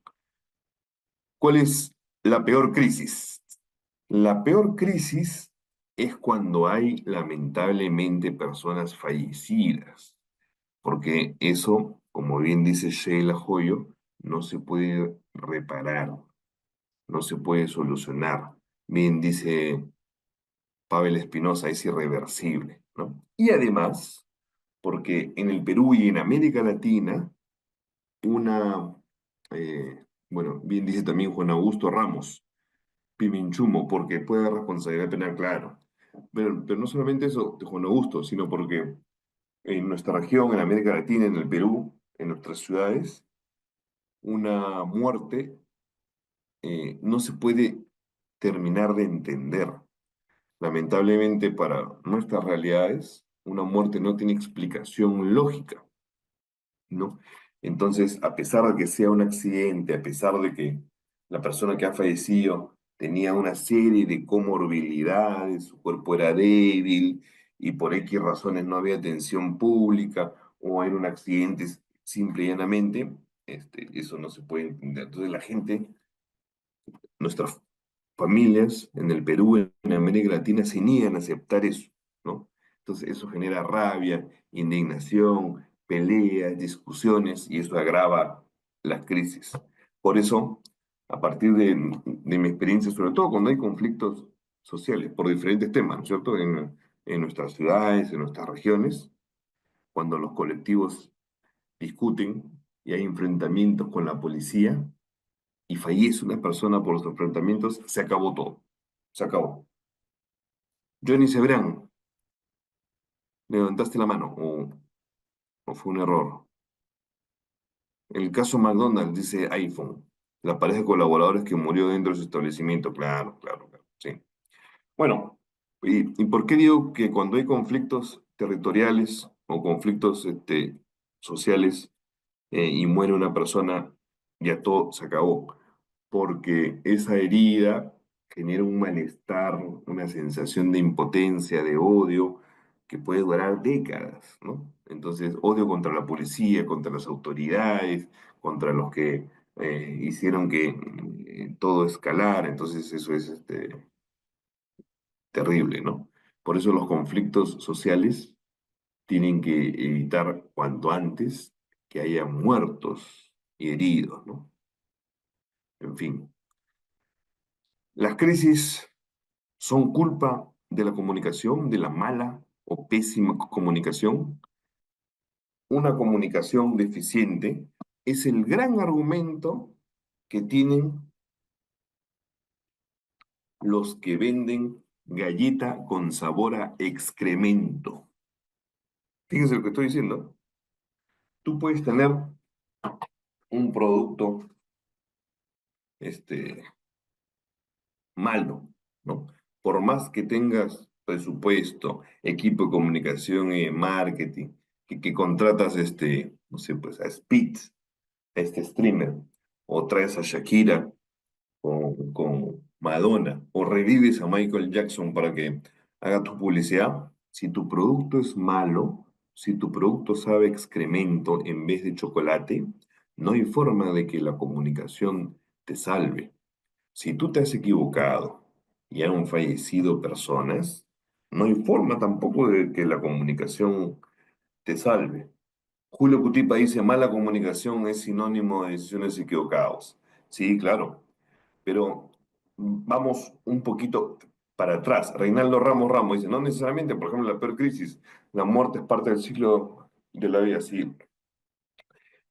¿Cuál es la peor crisis? La peor crisis es cuando hay lamentablemente personas fallecidas, porque eso, como bien dice Sheila Joyo, no se puede reparar, no se puede solucionar. Bien dice Pavel Espinosa, es irreversible, ¿no? Y además, porque en el Perú y en América Latina, una, bueno, bien dice también Juan Augusto Ramos, Piminchumo, porque puede haber responsabilidad penal, claro. Pero no solamente eso de Juan Augusto, sino porque en nuestra región, en América Latina, en el Perú, en nuestras ciudades, una muerte no se puede terminar de entender. Lamentablemente para nuestras realidades, una muerte no tiene explicación lógica, ¿no? Entonces, a pesar de que sea un accidente, a pesar de que la persona que ha fallecido tenía una serie de comorbilidades, su cuerpo era débil y por X razones no había atención pública o era un accidente simple y llanamente, eso no se puede entender. Entonces la gente, nuestras familias en el Perú, en América Latina, se niegan a aceptar eso, ¿no? Entonces eso genera rabia, indignación, peleas, discusiones y eso agrava las crisis. Por eso, a partir de mi experiencia, sobre todo cuando hay conflictos sociales por diferentes temas, ¿no es cierto? En nuestras ciudades, en nuestras regiones, cuando los colectivos discuten y hay enfrentamientos con la policía, y fallece una persona por los enfrentamientos, se acabó todo. Se acabó. Johnny Cebrán, levantaste la mano o fue un error. El caso McDonald's dice iPhone, la pareja de colaboradores que murió dentro de su establecimiento. Claro, claro, claro. Sí. Bueno, ¿y por qué digo que cuando hay conflictos territoriales o conflictos sociales y muere una persona, ya todo se acabó? Porque esa herida genera un malestar, una sensación de impotencia, de odio, que puede durar décadas, ¿no? Entonces, odio contra la policía, contra las autoridades, contra los que hicieron que todo escalara. Entonces, eso es terrible, ¿no? Por eso los conflictos sociales tienen que evitar cuanto antes que haya muertos y heridos, ¿no? En fin, las crisis son culpa de la comunicación, de la mala o pésima comunicación. Una comunicación deficiente es el gran argumento que tienen los que venden galleta con sabor a excremento. Fíjense lo que estoy diciendo. Tú puedes tener un producto este, malo, ¿no? Por más que tengas presupuesto, equipo de comunicación y marketing, que contratas no sé, pues a Spitz, a este streamer, o traes a Shakira con Madonna, o revives a Michael Jackson para que haga tu publicidad, si tu producto es malo, si tu producto sabe excremento en vez de chocolate, no hay forma de que la comunicación te salve. Si tú te has equivocado y han fallecido personas, no hay forma tampoco de que la comunicación te salve. Julio Cutipa dice, mala comunicación es sinónimo de decisiones equivocadas. Sí, claro, pero vamos un poquito para atrás. Reinaldo Ramos Ramos dice, no necesariamente, por ejemplo, la peor crisis, la muerte es parte del ciclo de la vida, sí.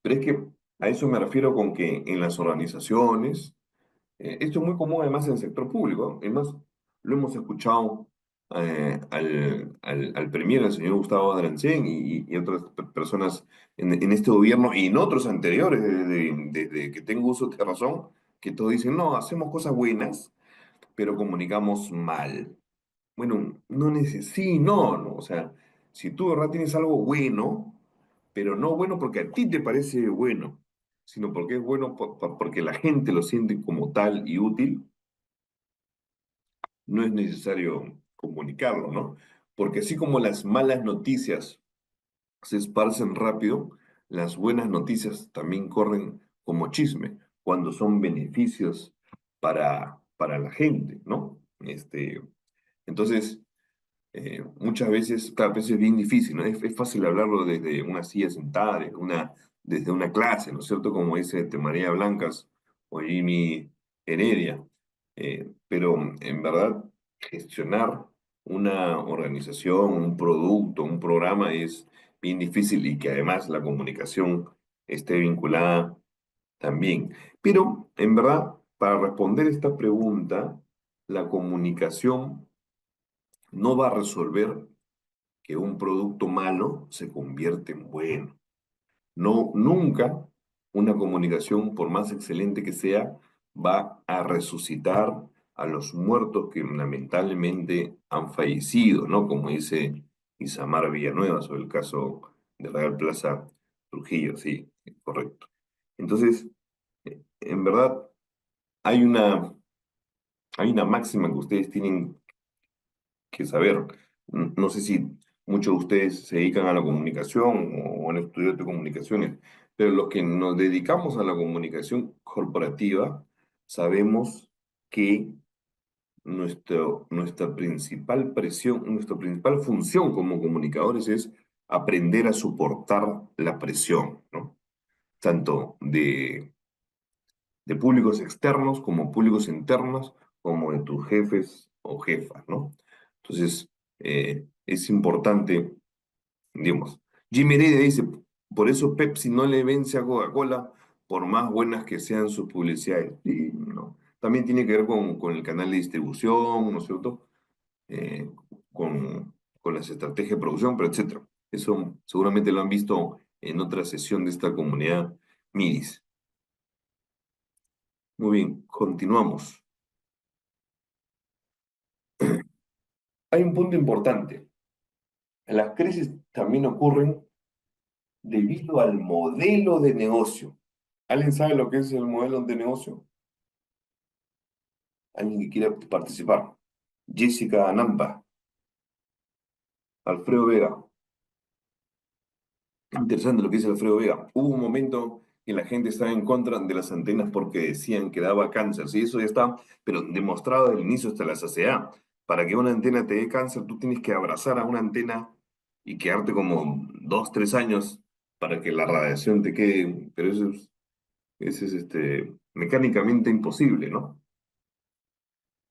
Pero es que a eso me refiero con que en las organizaciones, esto es muy común además en el sector público. Además, lo hemos escuchado al premier, el señor Gustavo Adrancén y otras personas en este gobierno y en otros anteriores, desde que tengo uso de razón, que todos dicen, no, hacemos cosas buenas, pero comunicamos mal. Bueno, no sí, no, no. O sea, si tú de verdad tienes algo bueno, pero no bueno porque a ti te parece bueno, sino porque es bueno porque la gente lo siente como tal y útil, no es necesario comunicarlo, ¿no? Porque así como las malas noticias se esparcen rápido, las buenas noticias también corren como chisme cuando son beneficios para la gente, ¿no? Entonces, muchas veces, claro, a veces es bien difícil, ¿no? Es fácil hablarlo desde una silla sentada, desde una clase, ¿no es cierto? Como dice María Blancas o Jimmy Heredia. Pero en verdad, gestionar una organización, un producto, un programa es bien difícil y que además la comunicación esté vinculada también. Pero en verdad, para responder esta pregunta, la comunicación no va a resolver que un producto malo se convierte en bueno. No, nunca una comunicación, por más excelente que sea, va a resucitar a los muertos que lamentablemente han fallecido, ¿no? Como dice Isamar Villanueva sobre el caso de Real Plaza Trujillo, sí, correcto. Entonces, en verdad, hay hay una máxima que ustedes tienen que saber. No sé si muchos de ustedes se dedican a la comunicación o han estudiado de comunicaciones, pero los que nos dedicamos a la comunicación corporativa sabemos que nuestra principal presión, nuestra principal función como comunicadores es aprender a soportar la presión, ¿no? Tanto de públicos externos como públicos internos, como de tus jefes o jefas, ¿no? Entonces, es importante, digamos, Jimmy Heredia dice, por eso Pepsi no le vence a Coca-Cola, por más buenas que sean sus publicidades. Y, ¿no? También tiene que ver con el canal de distribución, ¿no es cierto? Eh, con las estrategias de producción, pero etcétera. Eso seguramente lo han visto en otra sesión de esta comunidad MIDIS. Muy bien, continuamos. Hay un punto importante. Las crisis también ocurren debido al modelo de negocio. ¿Alguien sabe lo que es el modelo de negocio? ¿Alguien que quiera participar? Jessica Nampa. Alfredo Vega. Interesante lo que dice Alfredo Vega. Hubo un momento que la gente estaba en contra de las antenas porque decían que daba cáncer. Sí, eso ya está, pero demostrado desde el inicio hasta la saciedad. Para que una antena te dé cáncer, tú tienes que abrazar a una antena y quedarte como 2, 3 años para que la radiación te quede. Pero eso es mecánicamente imposible, ¿no?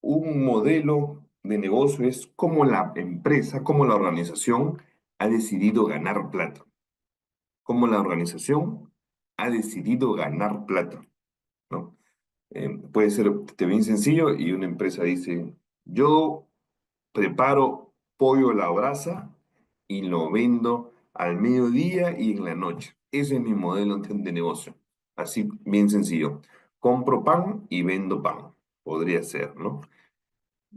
Un modelo de negocio es cómo la empresa, cómo la organización ha decidido ganar plata. Cómo la organización ha decidido ganar plata, ¿no? Puede ser bien sencillo y una empresa dice, yo preparo pollo a la brasa y lo vendo al mediodía y en la noche. Ese es mi modelo de negocio. Así, bien sencillo. Compro pan y vendo pan. Podría ser, ¿no?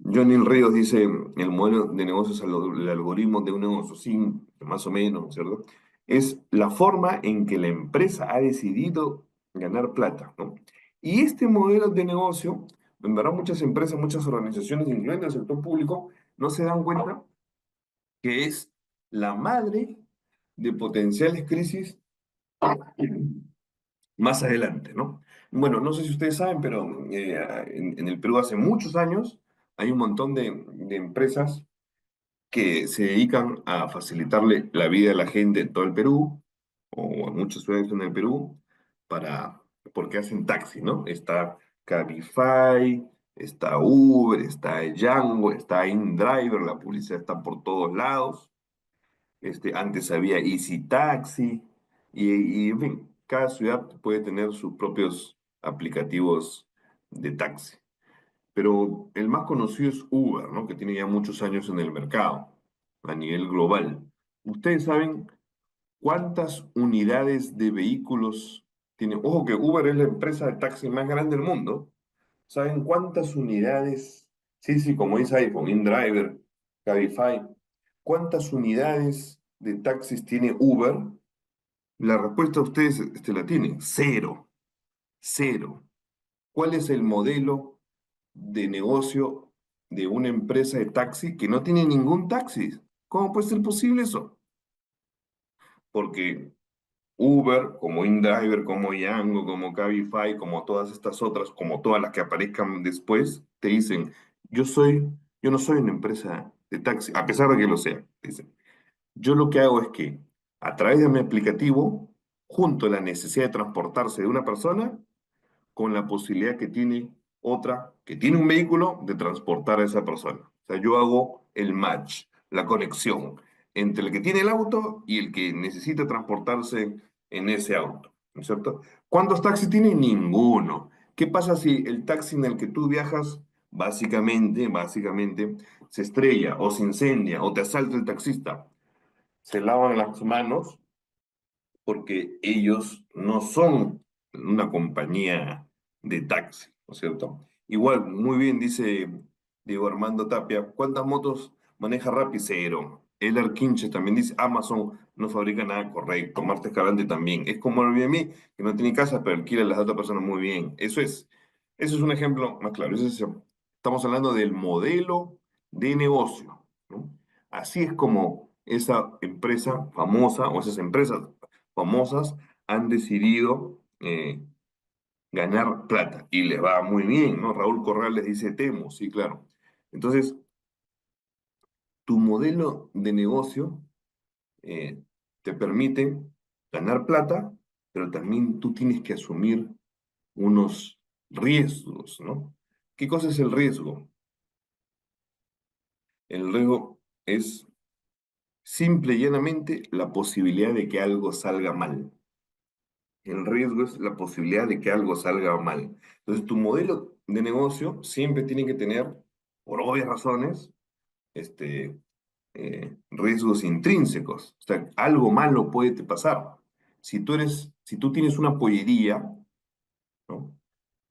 Johnny Ríos dice, el modelo de negocios, el algoritmo de un negocio, sí, más o menos, ¿cierto? Es la forma en que la empresa ha decidido ganar plata, ¿no? Y este modelo de negocio, en verdad muchas empresas, muchas organizaciones, incluyendo el sector público, no se dan cuenta que es la madre de potenciales crisis más adelante, ¿no? Bueno, no sé si ustedes saben, pero en el Perú hace muchos años hay un montón de empresas que se dedican a facilitarle la vida a la gente en todo el Perú, o a muchas ciudades en el Perú, porque hacen taxi, ¿no? Está Cabify, está Uber, está Django, está InDriver, la publicidad está por todos lados. Antes había Easy Taxi, en fin, cada ciudad puede tener sus propios aplicativos de taxi. Pero el más conocido es Uber, ¿no? Que tiene ya muchos años en el mercado a nivel global. ¿Ustedes saben cuántas unidades de vehículos tiene? Ojo que Uber es la empresa de taxi más grande del mundo. ¿Saben cuántas unidades? Sí, sí, como dice iPhone, InDriver, Cabify. ¿Cuántas unidades de taxis tiene Uber? La respuesta a ustedes la tienen. Cero. Cero. ¿Cuál es el modelo de negocio de una empresa de taxi que no tiene ningún taxi? ¿Cómo puede ser posible eso? Porque Uber, como InDriver, como Yango, como Cabify, como todas estas otras, como todas las que aparezcan después, te dicen, yo soy, yo no soy una empresa de taxi, a pesar de que lo sea. Dicen, yo lo que hago es que a través de mi aplicativo, junto a la necesidad de transportarse de una persona, con la posibilidad que tiene otra, que tiene un vehículo, de transportar a esa persona. O sea, yo hago el match, la conexión entre el que tiene el auto y el que necesita transportarse en ese auto, ¿no es cierto? ¿Cuántos taxis tiene? Ninguno. ¿Qué pasa si el taxi en el que tú viajas, básicamente, se estrella o se incendia o te asalta el taxista? Se lavan las manos porque ellos no son una compañía de taxi, ¿no es cierto? Igual, muy bien dice Diego Armando Tapia, ¿cuántas motos maneja Rappi? Cero. El Quinche también dice, Amazon no fabrica nada correcto, Marta Escalante también. Es como el Airbnb, que no tiene casa, pero alquila a las otras personas muy bien. Eso es un ejemplo más claro. Estamos hablando del modelo de negocio, ¿no? Así es como esa empresa famosa o esas empresas famosas han decidido ganar plata y les va muy bien, ¿no? Raúl Corral les dice Temo, sí, claro. Entonces, tu modelo de negocio eh, te permite ganar plata, pero también tú tienes que asumir unos riesgos, ¿no? ¿Qué cosa es el riesgo? El riesgo es simple y llanamente la posibilidad de que algo salga mal. El riesgo es la posibilidad de que algo salga mal. Entonces, tu modelo de negocio siempre tiene que tener, por obvias razones, este, riesgos intrínsecos. O sea, algo malo puede te pasar. Si tú tienes una pollería, ¿no?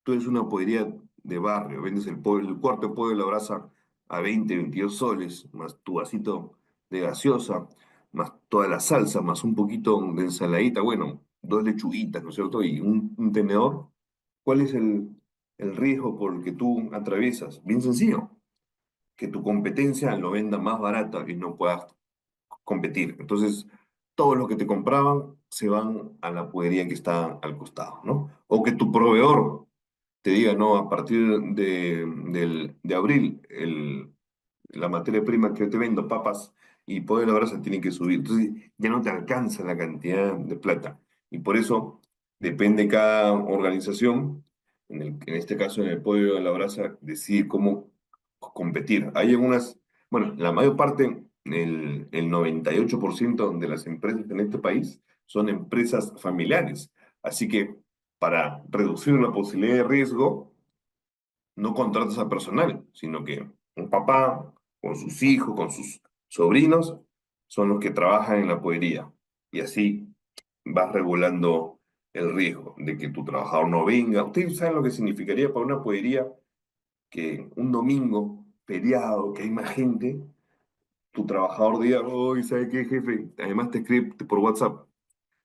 Tú eres una pollería de barrio, vendes el cuarto de pollo de la brasa a 20, 22 soles, más tu vasito de gaseosa, más toda la salsa, más un poquito de ensaladita, bueno, dos lechuguitas, ¿no es cierto? Y un tenedor. ¿Cuál es el riesgo por el que tú atraviesas? Bien sencillo, que tu competencia lo venda más barata y no puedas. competir. Entonces, todo lo que te compraban se van a la podería que está al costado, ¿no? O que tu proveedor te diga, no, a partir de abril, la materia prima que yo te vendo, papas y pollo a la brasa, tienen que subir. Entonces, ya no te alcanza la cantidad de plata. Y por eso depende cada organización, en este caso en el pollo a la brasa, decide cómo competir. Hay algunas, bueno, la mayor parte, el 98% de las empresas en este país son empresas familiares. Así que para reducir la posibilidad de riesgo, no contratas a personal, sino que un papá con sus hijos, con sus sobrinos, son los que trabajan en la podería. Y así vas regulando el riesgo de que tu trabajador no venga. Ustedes saben lo que significaría para una podería que un domingo, feriado, que hay más gente, tu trabajador diga, hoy, ¿sabe qué, jefe? Además te escribe por WhatsApp,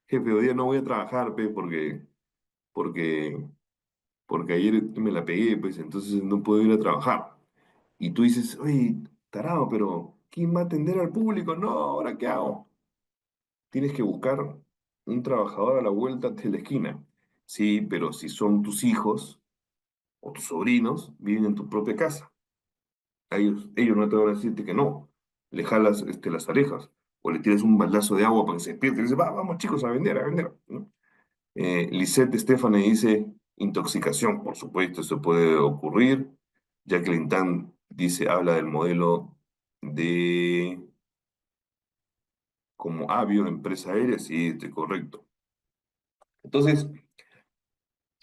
jefe, hoy día no voy a trabajar, pe, porque, porque ayer me la pegué, pues entonces no puedo ir a trabajar. Y tú dices, oye, tarado, pero ¿quién va a atender al público? No, ¿ahora qué hago? Tienes que buscar un trabajador a la vuelta de la esquina. Sí, pero si son tus hijos o tus sobrinos, viven en tu propia casa. Ellos no te van a decirte que no. Le jalas las orejas o le tiras un baldazo de agua para que se despierte y dices, va, vamos chicos, a vender, ¿no? Lisette Stephanie dice, intoxicación, por supuesto, eso puede ocurrir. Jacqueline Tan dice, habla del modelo de como Avio, empresa aérea, sí, correcto. Entonces,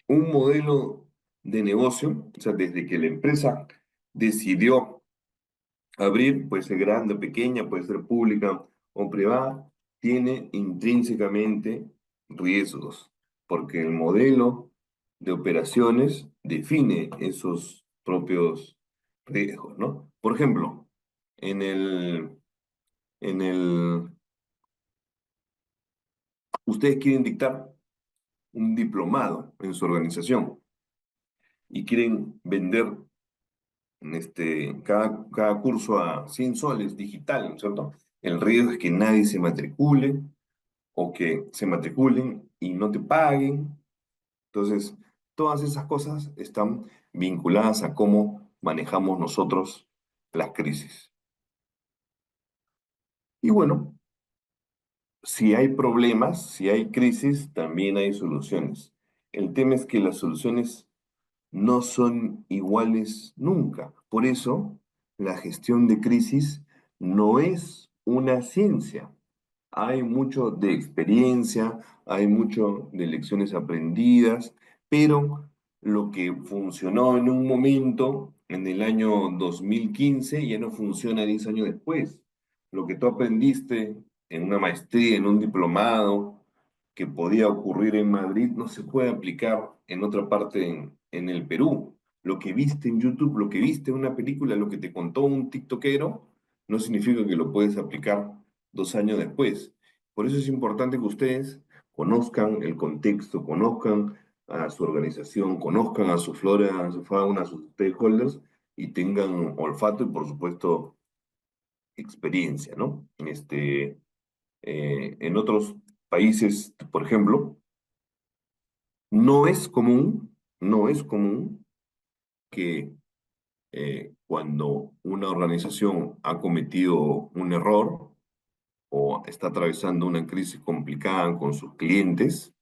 un modelo de negocio, o sea, desde que la empresa decidió abrir, puede ser grande o pequeña, puede ser pública o privada, tiene intrínsecamente riesgos, porque el modelo de operaciones define esos propios riesgos, ¿no? Por ejemplo, en en el, ustedes quieren dictar un diplomado en su organización y quieren vender cada curso a 100 soles digital, ¿no es cierto? El riesgo es que nadie se matricule o que se matriculen y no te paguen. Entonces, todas esas cosas están vinculadas a cómo manejamos nosotros las crisis. Y bueno, si hay problemas, si hay crisis, también hay soluciones. El tema es que las soluciones no son iguales nunca. Por eso, la gestión de crisis no es una ciencia. Hay mucho de experiencia, hay mucho de lecciones aprendidas, pero lo que funcionó en un momento, en el año 2015, ya no funciona 10 años después. Lo que tú aprendiste en una maestría, en un diplomado, que podía ocurrir en Madrid, no se puede aplicar en otra parte en el Perú. Lo que viste en YouTube, lo que viste en una película, lo que te contó un tiktokero, no significa que lo puedes aplicar 2 años después. Por eso es importante que ustedes conozcan el contexto, conozcan a su organización, conozcan a su flora, a su fauna, a sus stakeholders y tengan olfato y, por supuesto, experiencia, ¿no? En otros países, por ejemplo, no es común, no es común que cuando una organización ha cometido un error o está atravesando una crisis complicada con sus clientes,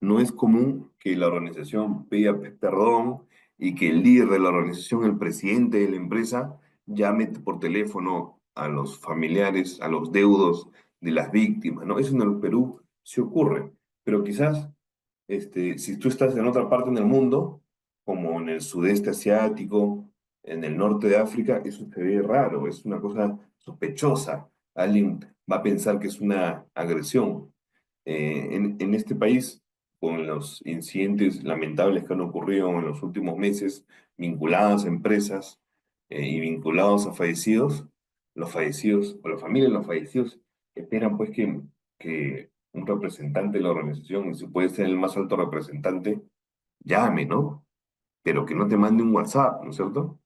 no es común que la organización pida perdón y que el líder de la organización, el presidente de la empresa, llame por teléfono a los familiares, a los deudos de las víctimas, ¿no? Eso en el Perú sí ocurre, pero quizás si tú estás en otra parte del mundo, como en el sudeste asiático, en el norte de África, eso se ve raro, es una cosa sospechosa. Alguien va a pensar que es una agresión. En este país, con los incidentes lamentables que han ocurrido en los últimos meses, vinculados a empresas y vinculados a fallecidos, los fallecidos, o la familia de los fallecidos, esperan pues que un representante de la organización, y si puede ser el más alto representante, llame, ¿no? Pero que no te mande un WhatsApp, ¿no es cierto?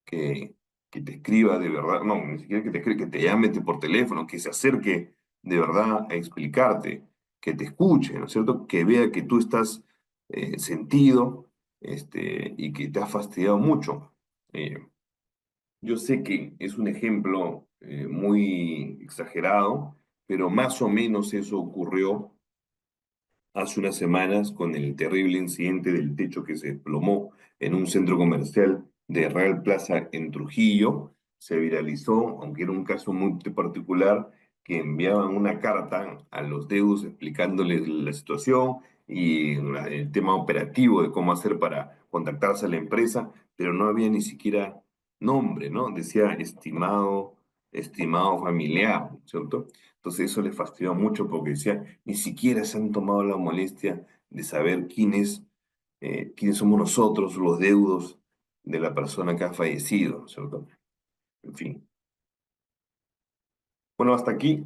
Que que te escriba de verdad, no, ni siquiera que te escriba, que te llame por teléfono, que se acerque de verdad a explicarte, que te escuche, ¿no es cierto? Que vea que tú estás sentido, y que te has fastidiado mucho. Eh, yo sé que es un ejemplo muy exagerado, pero más o menos eso ocurrió hace unas semanas con el terrible incidente del techo que se desplomó en un centro comercial de Real Plaza en Trujillo. Se viralizó, aunque era un caso muy particular, que enviaban una carta a los deudos explicándoles la situación y el tema operativo de cómo hacer para contactarse a la empresa, pero no había ni siquiera nombre, ¿no? Decía estimado familiar, ¿cierto? Entonces eso les fastidió mucho porque decía, ni siquiera se han tomado la molestia de saber quiénes somos nosotros, los deudos de la persona que ha fallecido, ¿cierto? En fin. Bueno, hasta aquí.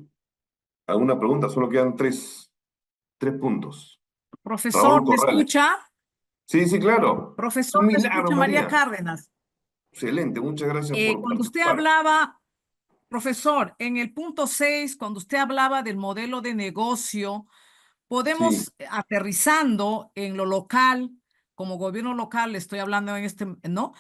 ¿Alguna pregunta? Solo quedan tres puntos. Profesor, Raúl ¿me Corrales. escucha? Sí, sí, claro. Es un Profesor, ¿me milagro, escucha María María. Cárdenas? Excelente, muchas gracias por Cuando usted participar. hablaba, profesor, en el punto 6, cuando usted hablaba del modelo de negocio, Sí, podemos, aterrizando en lo local, como gobierno local, estoy hablando en este, ¿no?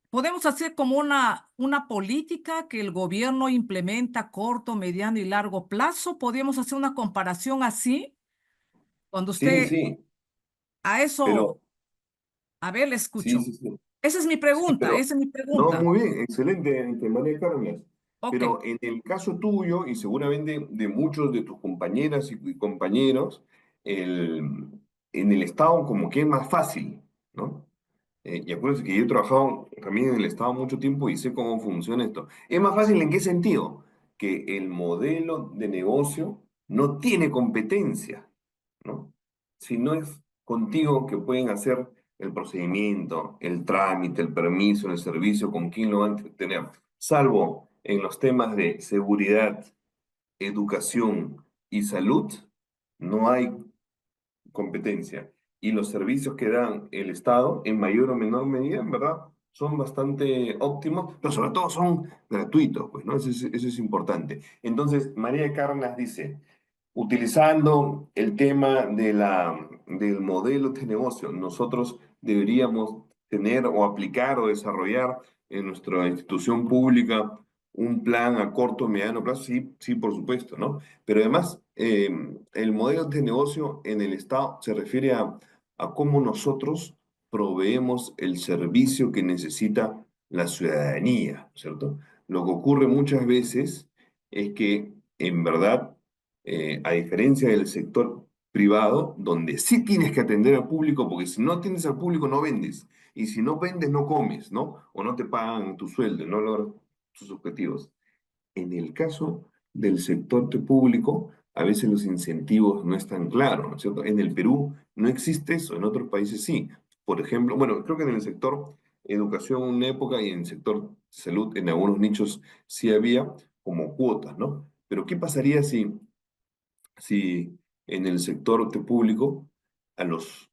Podemos hacer como una política que el gobierno implementa a corto, mediano y largo plazo. Podríamos hacer una comparación así, cuando sí, usted sí, a eso, pero a ver, le sí, escucho. sí, sí. Esa es mi Sí, pregunta, pero esa es mi no, pregunta. muy bien, excelente, María Carmen. Ok. Pero en el caso tuyo y seguramente de muchos de tus compañeras y compañeros, el, en el Estado como que es más fácil, ¿no? Y acuérdense que yo he trabajado también en el Estado mucho tiempo y sé cómo funciona esto. ¿Es más fácil en qué sentido? Que el modelo de negocio no tiene competencia, ¿no? Si no es contigo que pueden hacer el procedimiento, el trámite, el permiso, el servicio, con quién lo van a tener, salvo en los temas de seguridad, educación y salud, no hay competencia. Y los servicios que dan el Estado, en mayor o menor medida, en verdad, son bastante óptimos, pero sobre todo son gratuitos, pues, ¿no? Eso es importante. Entonces, María Carnas dice, utilizando el tema del modelo de negocio, nosotros deberíamos tener o aplicar o desarrollar en nuestra institución pública un plan a corto, mediano plazo, sí, sí, por supuesto, ¿no? Pero además, el modelo de negocio en el Estado se refiere a cómo nosotros proveemos el servicio que necesita la ciudadanía, ¿cierto? Lo que ocurre muchas veces es que, en verdad, a diferencia del sector privado, donde sí tienes que atender al público, porque si no atiendes al público no vendes, y si no vendes no comes, ¿no? O no te pagan tu sueldo, no logras tus objetivos. En el caso del sector público, a veces los incentivos no están claros, ¿no es cierto? En el Perú no existe eso, en otros países sí. Por ejemplo, bueno, creo que en el sector educación en una época y en el sector salud en algunos nichos sí había como cuotas, ¿no? Pero ¿qué pasaría si en el sector público a los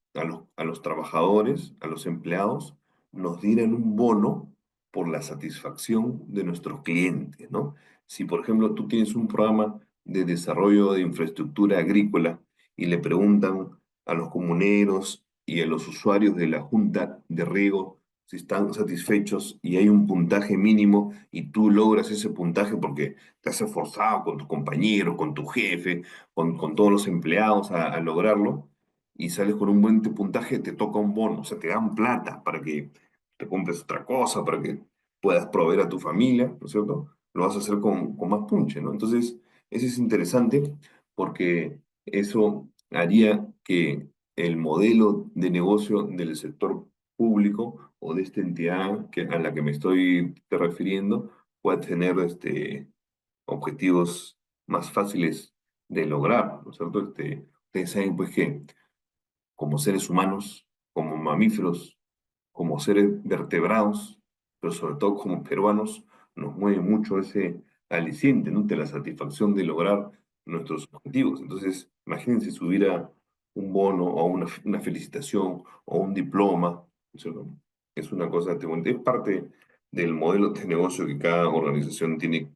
trabajadores, a los empleados, nos dieran un bono por la satisfacción de nuestros clientes, ¿no? Si, por ejemplo, tú tienes un programa de desarrollo de infraestructura agrícola y le preguntan a los comuneros y a los usuarios de la junta de riego si están satisfechos y hay un puntaje mínimo y tú logras ese puntaje porque te has esforzado con tus compañeros, con tu jefe, con todos los empleados a lograrlo y sales con un buen puntaje, te toca un bono, o sea, te dan plata para que te compres otra cosa, para que puedas proveer a tu familia, ¿no es cierto? Lo vas a hacer con más punche, ¿no? Entonces, eso es interesante porque eso haría que el modelo de negocio del sector público o de esta entidad a la que me estoy refiriendo pueda tener objetivos más fáciles de lograr, ¿no es cierto? Ustedes saben pues que como seres humanos, como mamíferos, como seres vertebrados, pero sobre todo como peruanos, nos mueve mucho ese aliciente, ¿no? De la satisfacción de lograr nuestros objetivos. Entonces, imagínense si hubiera un bono o una felicitación o un diploma, ¿no es cierto? Es una cosa, es parte del modelo de negocio que cada organización tiene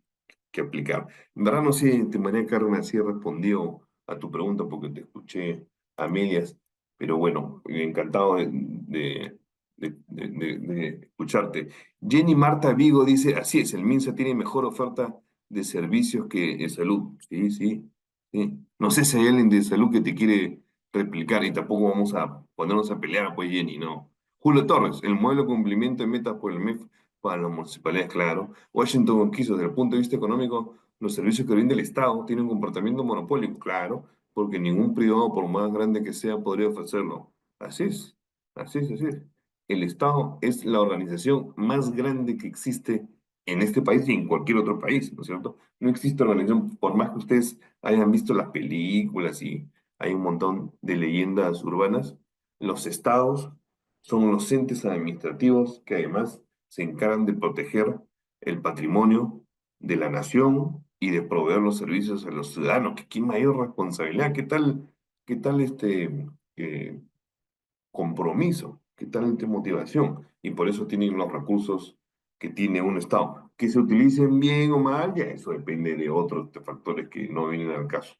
que aplicar. En verdad no sé, María Carmen, así he respondido a tu pregunta porque te escuché a medias, pero bueno, encantado de escucharte. Jenny Marta Vigo dice, así es, el MINSA tiene mejor oferta de servicios que de salud. Sí, sí, sí. No sé si hay alguien de salud que te quiere replicar y tampoco vamos a ponernos a pelear, pues Jenny, no. Julio Torres, el modelo de cumplimiento de metas por el MEF para las municipalidades, claro. Washington quiso, desde el punto de vista económico, los servicios que brinda el Estado tienen un comportamiento monopólico, claro, porque ningún privado, por más grande que sea, podría ofrecerlo. Así es, así es, así es. El Estado es la organización más grande que existe en este país y en cualquier otro país, ¿no es cierto? No existe organización, por más que ustedes hayan visto las películas y hay un montón de leyendas urbanas, los estados son los entes administrativos que además se encargan de proteger el patrimonio de la nación y de proveer los servicios a los ciudadanos. ¿Qué mayor responsabilidad? Qué tal eh, compromiso? ¿Qué tal motivación? Y por eso tienen los recursos que tiene un Estado. Que se utilicen bien o mal, ya eso depende de otros factores que no vienen al caso.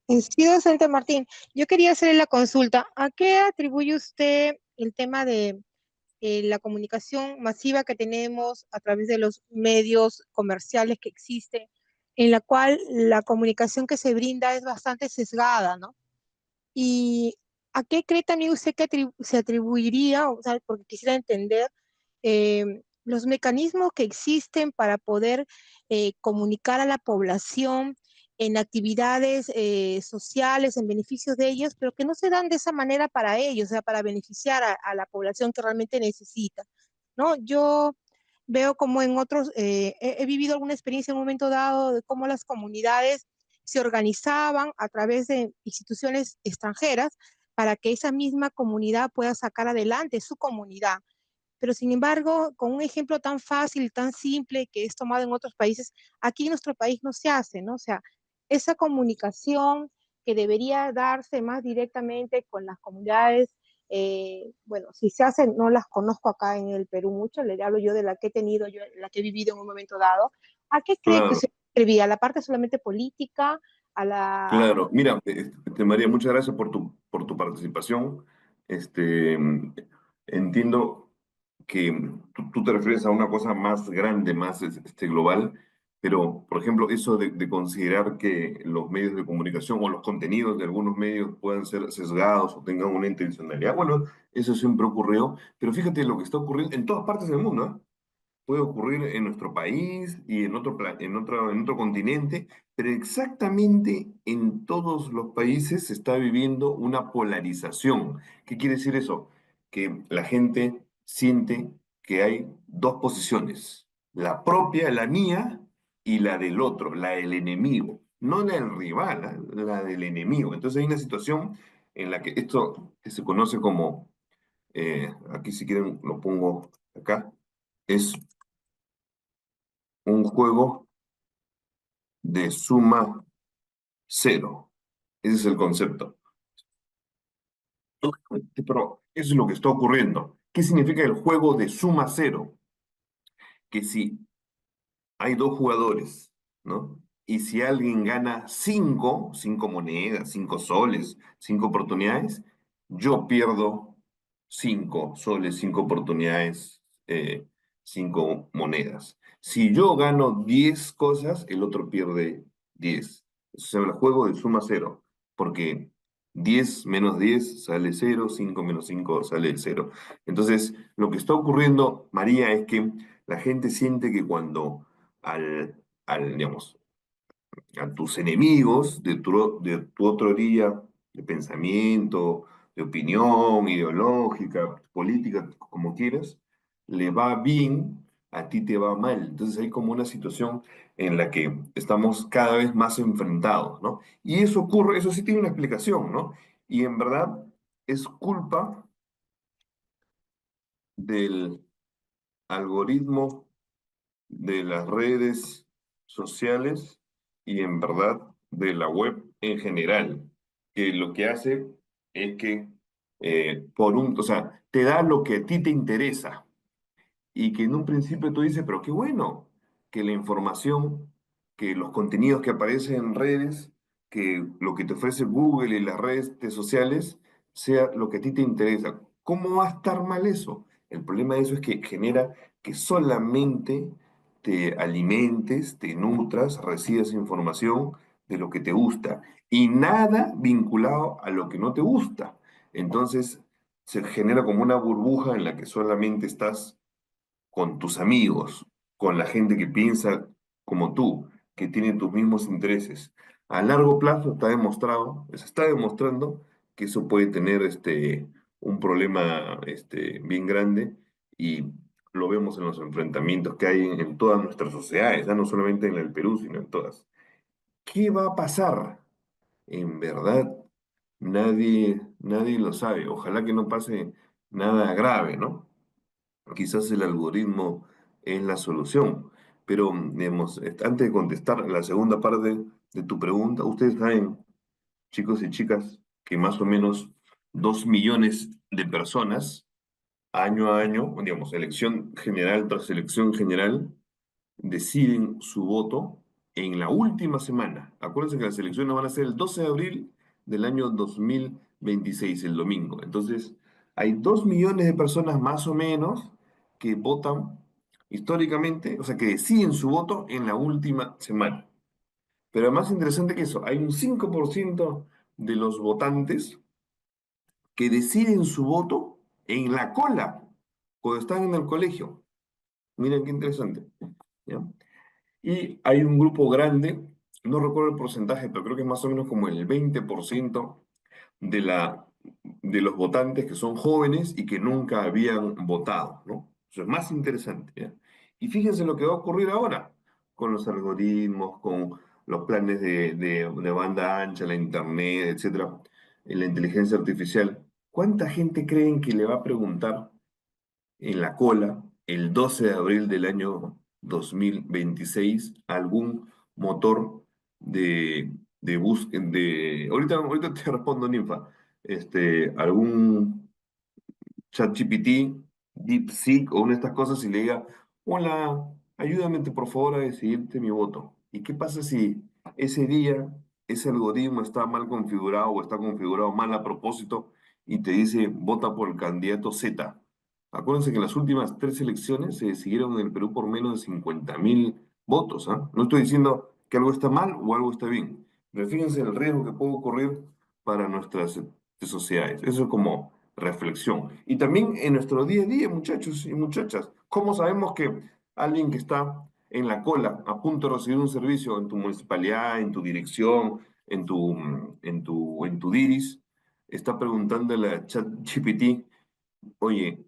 Sí, docente Martín, yo quería hacerle la consulta. ¿A qué atribuye usted el tema de la comunicación masiva que tenemos a través de los medios comerciales que existen, en la cual la comunicación que se brinda es bastante sesgada, ¿no? ¿Y a qué cree también usted que se atribuiría, o sea, porque quisiera entender los mecanismos que existen para poder comunicar a la población en actividades sociales, en beneficios de ellos, pero que no se dan de esa manera para ellos, o sea, para beneficiar a la población que realmente necesita, ¿no? Yo veo como en otros, he vivido alguna experiencia en un momento dado de cómo las comunidades se organizaban a través de instituciones extranjeras para que esa misma comunidad pueda sacar adelante su comunidad. Pero sin embargo, con un ejemplo tan fácil, tan simple que es tomado en otros países, aquí en nuestro país no se hace, ¿no? O sea, esa comunicación que debería darse más directamente con las comunidades, bueno, si se hace, no las conozco acá en el Perú mucho, le hablo yo de la que he tenido, yo, la que he vivido en un momento dado. ¿A qué cree que Claro, se servía? ¿A la parte solamente política? ¿A la... claro. Mira, María, muchas gracias por tu participación. Este, entiendo que tú te refieres a una cosa más grande, más global, pero, por ejemplo, eso de considerar que los medios de comunicación o los contenidos de algunos medios puedan ser sesgados o tengan una intencionalidad, bueno, eso siempre ocurrió, pero fíjate lo que está ocurriendo en todas partes del mundo, ¿eh? Puede ocurrir en nuestro país y en en otro continente, pero exactamente en todos los países se está viviendo una polarización. ¿Qué quiere decir eso? Que la gente siente que hay dos posiciones, la propia, la mía, y la del otro, la del enemigo, no la del rival, ¿ah? La del enemigo. Entonces hay una situación en la que esto que se conoce como, aquí si quieren lo pongo acá, es un juego de suma cero. Ese es el concepto. Pero eso es lo que está ocurriendo. ¿Qué significa el juego de suma cero? Que si hay dos jugadores, ¿no? Y si alguien gana cinco monedas, 5 soles, 5 oportunidades, yo pierdo 5 soles, 5 oportunidades, 5 monedas. Si yo gano 10 cosas, el otro pierde 10. Eso se llama el juego de suma cero, porque 10 menos 10 sale cero, 5 menos 5 sale cero. Entonces, lo que está ocurriendo, María, es que la gente siente que cuando digamos, a tus enemigos de tu otra orilla de pensamiento, de opinión, ideológica, política, como quieras, le va bien, a ti te va mal. Entonces hay como una situación en la que estamos cada vez más enfrentados, ¿no? Y eso ocurre, eso sí tiene una explicación, ¿no? Y en verdad es culpa del algoritmo de las redes sociales y en verdad de la web en general, que lo que hace es que o sea, te da lo que a ti te interesa y que en un principio tú dices, pero qué bueno que la información, que los contenidos que aparecen en redes, que lo que te ofrece Google y las redes sociales sea lo que a ti te interesa. ¿Cómo va a estar mal eso? El problema de eso es que genera que solamente te alimentes, te nutras, recibas información de lo que te gusta y nada vinculado a lo que no te gusta. Entonces se genera como una burbuja en la que solamente estás con tus amigos, con la gente que piensa como tú, que tiene tus mismos intereses. A largo plazo está demostrado, se está demostrando que eso puede tener un problema bien grande y lo vemos en los enfrentamientos que hay en todas nuestras sociedades, ya no solamente en el Perú, sino en todas. ¿Qué va a pasar? En verdad, nadie lo sabe. Ojalá que no pase nada grave, ¿no? Quizás el algoritmo es la solución. Pero, digamos, antes de contestar la segunda parte de tu pregunta, ustedes saben, chicos y chicas, que más o menos 2 millones de personas, año a año, digamos, elección general tras elección general, deciden su voto en la última semana. Acuérdense que las elecciones van a ser el 12 de abril del año 2026, el domingo. Entonces, hay 2 millones de personas más o menos que votan históricamente, o sea, que deciden su voto en la última semana. Pero más interesante que eso, hay un 5% de los votantes que deciden su voto en la cola, cuando están en el colegio. Miren qué interesante. ¿Ya? Y hay un grupo grande, no recuerdo el porcentaje, pero creo que es más o menos como el 20% de, de los votantes que son jóvenes y que nunca habían votado, ¿no? Eso es más interesante, ¿ya? Y fíjense lo que va a ocurrir ahora con los algoritmos, con los planes de banda ancha, la internet, etcétera, la inteligencia artificial. ¿Cuánta gente creen que le va a preguntar en la cola el 12 de abril del año 2026 algún motor de búsqueda, ahorita te respondo, Ninfa, algún ChatGPT, DeepSeek o una de estas cosas y le diga, hola, ayúdame por favor a decidirte mi voto. ¿Y qué pasa si ese día ese algoritmo está mal configurado o está configurado mal a propósito y te dice, vota por el candidato Z? Acuérdense que las últimas 3 elecciones se decidieron en el Perú por menos de 50.000 votos, ¿ah? No estoy diciendo que algo está mal o algo está bien, pero fíjense el riesgo que puede ocurrir para nuestras sociedades. Eso es como reflexión. Y también en nuestro día a día, muchachos y muchachas, ¿cómo sabemos que alguien que está en la cola, a punto de recibir un servicio en tu municipalidad, en tu dirección, en tu DIRIS, está preguntándole a ChatGPT, oye,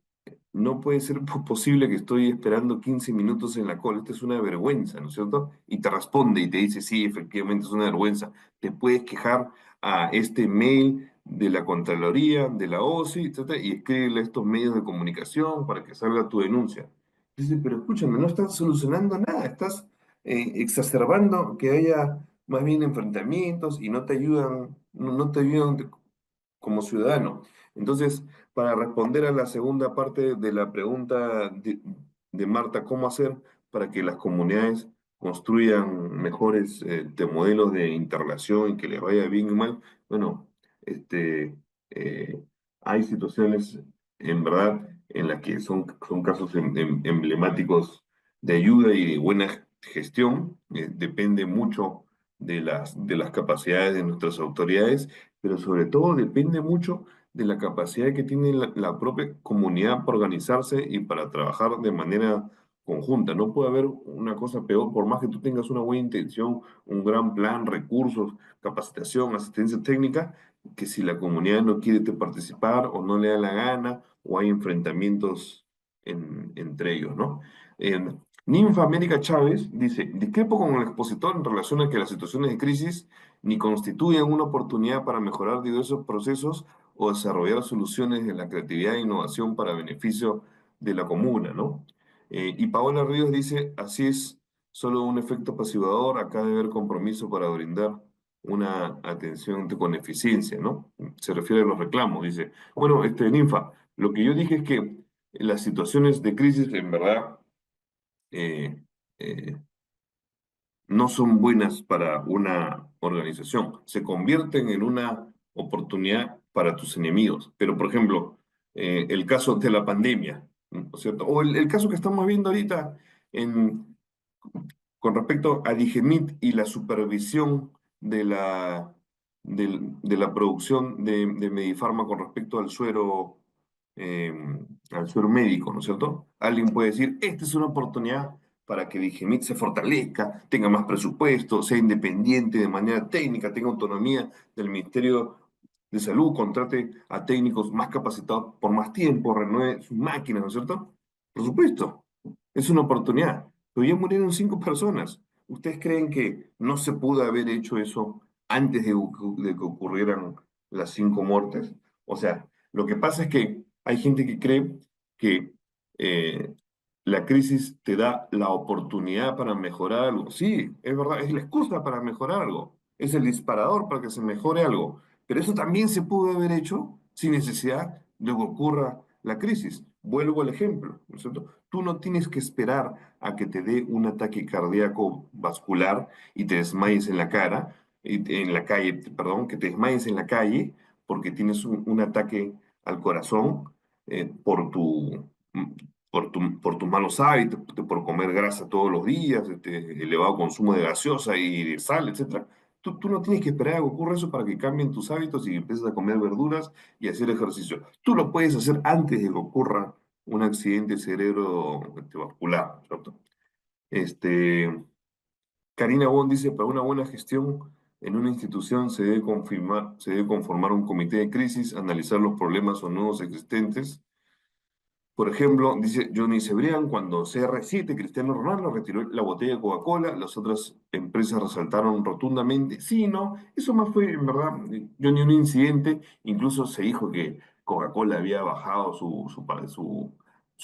no puede ser posible que estoy esperando 15 minutos en la cola, esta es una vergüenza, ¿no es cierto? Y te responde y te dice, sí, efectivamente es una vergüenza. Te puedes quejar a este mail de la Contraloría, de la OSI, etcétera, y escríbele a estos medios de comunicación para que salga tu denuncia. Dice, pero escúchame, no estás solucionando nada, estás exacerbando que haya más bien enfrentamientos y no te ayudan, no te ayudan como ciudadano. Entonces, para responder a la segunda parte de la pregunta de Marta, ¿cómo hacer para que las comunidades construyan mejores modelos de interrelación y que les vaya bien y mal? Bueno, eh, hay situaciones en verdad en las que son casos emblemáticos de ayuda y de buena gestión. Depende mucho de las capacidades de nuestras autoridades, pero sobre todo depende mucho de la capacidad que tiene la propia comunidad para organizarse y para trabajar de manera conjunta. No puede haber una cosa peor, por más que tú tengas una buena intención, un gran plan, recursos, capacitación, asistencia técnica, que si la comunidad no quiere participar o no le da la gana o hay enfrentamientos entre ellos, ¿no? Ninfa América Chávez dice, discrepo con el expositor en relación a que las situaciones de crisis ni constituyen una oportunidad para mejorar diversos procesos o desarrollar soluciones de la creatividad e innovación para beneficio de la comuna, ¿no? Y Paola Ríos dice, así es, solo un efecto pasivador, acá debe haber compromiso para brindar una atención con eficiencia, ¿no? Se refiere a los reclamos, dice. Bueno, Ninfa, lo que yo dije es que las situaciones de crisis en verdad eh, eh, no son buenas para una organización, se convierten en una oportunidad para tus enemigos. Pero, por ejemplo, el caso de la pandemia, ¿no es cierto? O el caso que estamos viendo ahorita en, con respecto a Digemit y la supervisión de la producción de Medifarma con respecto eh, al suero médico, ¿no es cierto? Alguien puede decir, esta es una oportunidad para que Digemit se fortalezca, tenga más presupuesto, sea independiente de manera técnica, tenga autonomía del Ministerio de Salud, contrate a técnicos más capacitados por más tiempo, renueve sus máquinas, ¿no es cierto? Por supuesto, es una oportunidad, pero ya murieron 5 personas. ¿Ustedes creen que no se pudo haber hecho eso antes de que ocurrieran las 5 muertes? O sea, lo que pasa es que hay gente que cree que eh, la crisis te da la oportunidad para mejorar algo. Sí, es verdad, es la excusa para mejorar algo. Es el disparador para que se mejore algo. Pero eso también se pudo haber hecho sin necesidad de que ocurra la crisis. Vuelvo al ejemplo, ¿no es cierto? Tú no tienes que esperar a que te dé un ataque cardíaco vascular y te desmayes en la cara, en la calle, perdón, que te desmayes en la calle porque tienes un ataque al corazón por tus malos hábitos, por comer grasa todos los días, elevado consumo de gaseosa y de sal, etcétera. Tú no tienes que esperar a que ocurra eso para que cambien tus hábitos y empieces a comer verduras y hacer ejercicio. Tú lo puedes hacer antes de que ocurra un accidente cerebrovascular, ¿cierto? Este, Karina Bond dice, para una buena gestión en una institución se debe conformar un comité de crisis, analizar los problemas o nudos existentes. Por ejemplo, dice Johnny Cebrián, cuando CR7, Cristiano Ronaldo, retiró la botella de Coca-Cola, las otras empresas resaltaron rotundamente. Sí, no, eso más fue, en verdad, Johnny, un incidente. Incluso se dijo que Coca-Cola había bajado su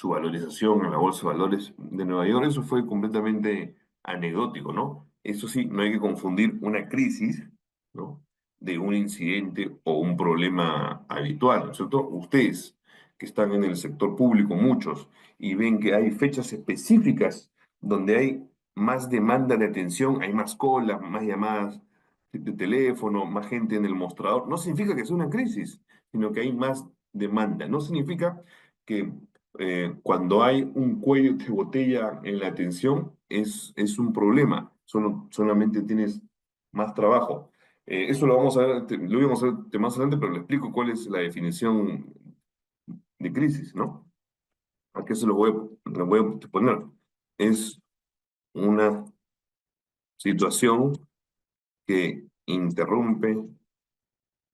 valorización en la Bolsa de Valores de Nueva York. Eso fue completamente anecdótico, ¿no? Eso sí, no hay que confundir una crisis, ¿no?, de un incidente o un problema habitual, ¿no es cierto? Ustedes que están en el sector público, muchos, y ven que hay fechas específicas donde hay más demanda de atención, hay más colas, más llamadas de teléfono, más gente en el mostrador, no significa que sea una crisis, sino que hay más demanda. No significa que cuando hay un cuello de botella en la atención es un problema, solamente tienes más trabajo. Eso lo vamos a ver, lo íbamos a ver más adelante, pero le explico cuál es la definición de crisis, ¿no? Aquí se lo voy a poner. Es una situación que interrumpe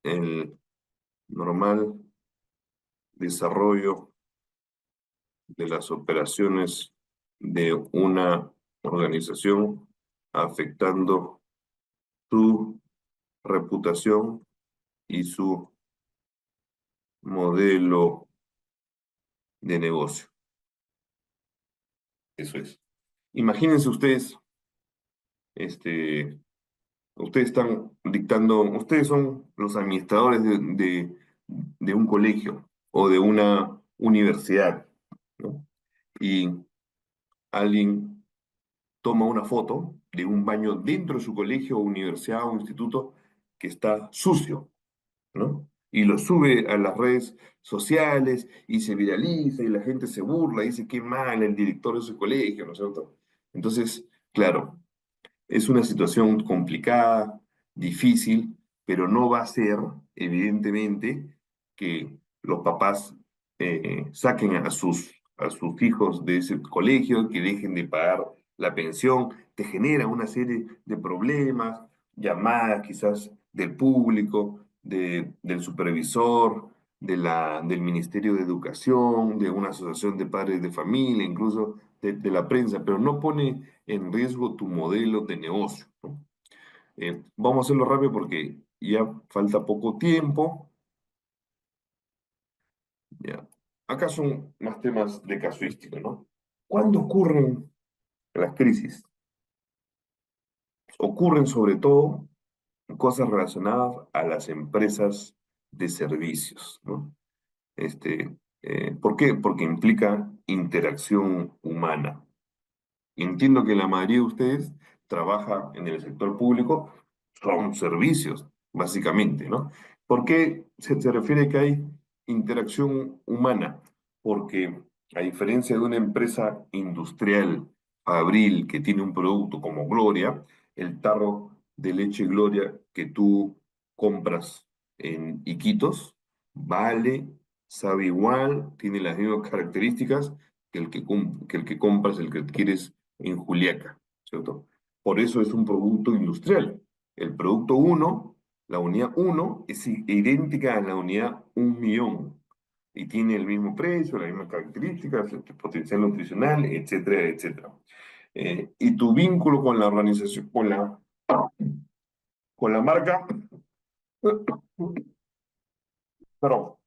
el normal desarrollo de las operaciones de una organización, afectando su reputación y su modelo de negocio. Eso es. Imagínense ustedes, ustedes están dictando, ustedes son los administradores de un colegio o de una universidad, ¿no? Y alguien toma una foto de un baño dentro de su colegio o universidad o instituto que está sucio, ¿no? Y lo sube a las redes sociales y se viraliza y la gente se burla y dice qué mal el director de su colegio, ¿no es cierto? Entonces, claro, es una situación complicada, difícil, pero no va a ser, evidentemente, que los papás saquen a sus hijos de ese colegio, que dejen de pagar la pensión. Te genera una serie de problemas, llamadas quizás del público, del supervisor, del Ministerio de Educación, de una asociación de padres de familia, incluso de la prensa, pero no pone en riesgo tu modelo de negocio, ¿no? Vamos a hacerlo rápido porque ya falta poco tiempo. Ya. Acá son más temas de casuística, ¿no? ¿Cuándo ocurren las crisis? Ocurren sobre todo cosas relacionadas a las empresas de servicios, ¿no? ¿Por qué? Porque implica interacción humana. Entiendo que la mayoría de ustedes trabaja en el sector público, son servicios, básicamente, ¿no? ¿Por qué se refiere que hay interacción humana? Porque a diferencia de una empresa industrial, fabril, que tiene un producto como Gloria, el tarro de leche Gloria que tú compras en Iquitos, vale, sabe igual, tiene las mismas características que el que compras, el que quieres en Juliaca, ¿cierto? Por eso es un producto industrial. El producto uno, la unidad uno, es idéntica a la unidad 1.000.000 y tiene el mismo precio, las mismas características, el potencial nutricional, etcétera, etcétera. Y tu vínculo con la organización, con la marca, pero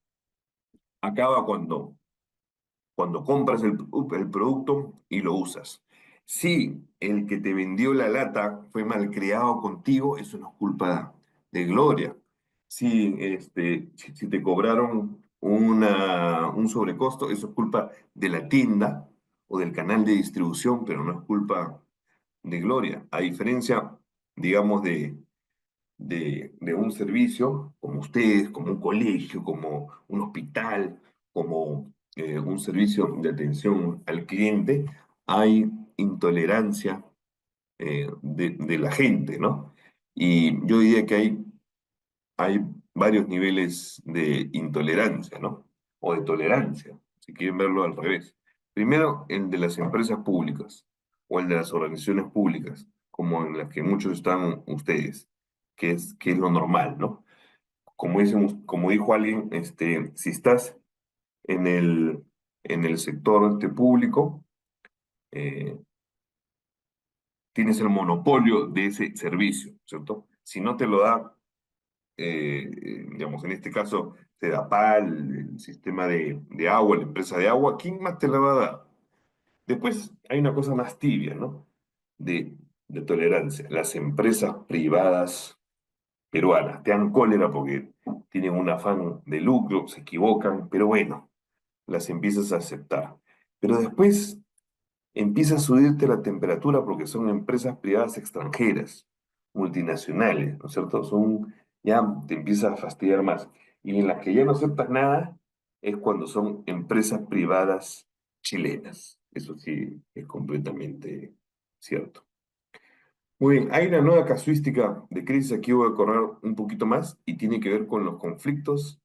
acaba cuando compras el producto y lo usas. Si el que te vendió la lata fue malcriado contigo, eso no es culpa de Gloria. Si te cobraron un sobrecosto, eso es culpa de la tienda o del canal de distribución, pero no es culpa de Gloria. A diferencia, digamos, de un servicio como ustedes, como un colegio, como un hospital, como un servicio de atención al cliente, hay intolerancia de la gente, ¿no? Y yo diría que hay varios niveles de intolerancia, ¿no? O de tolerancia, si quieren verlo al revés. Primero, el de las empresas públicas o el de las organizaciones públicas, como en las que muchos están ustedes, que es lo normal, ¿no? Como dijo alguien, si estás en el sector público, eh, tienes el monopolio de ese servicio, ¿cierto? Si no te lo da, digamos, en este caso, Sedapal, el sistema de agua, la empresa de agua, ¿quién más te la va a dar? Después hay una cosa más tibia, ¿no? De tolerancia. Las empresas privadas peruanas te dan cólera porque tienen un afán de lucro, se equivocan, pero bueno, las empiezas a aceptar. Pero después empieza a subirte la temperatura porque son empresas privadas extranjeras, multinacionales, ¿no es cierto? Ya te empieza a fastidiar más. Y en las que ya no aceptas nada es cuando son empresas privadas chilenas. Eso sí es completamente cierto. Muy bien, hay una nueva casuística de crisis, aquí voy a correr un poquito más y tiene que ver con los conflictos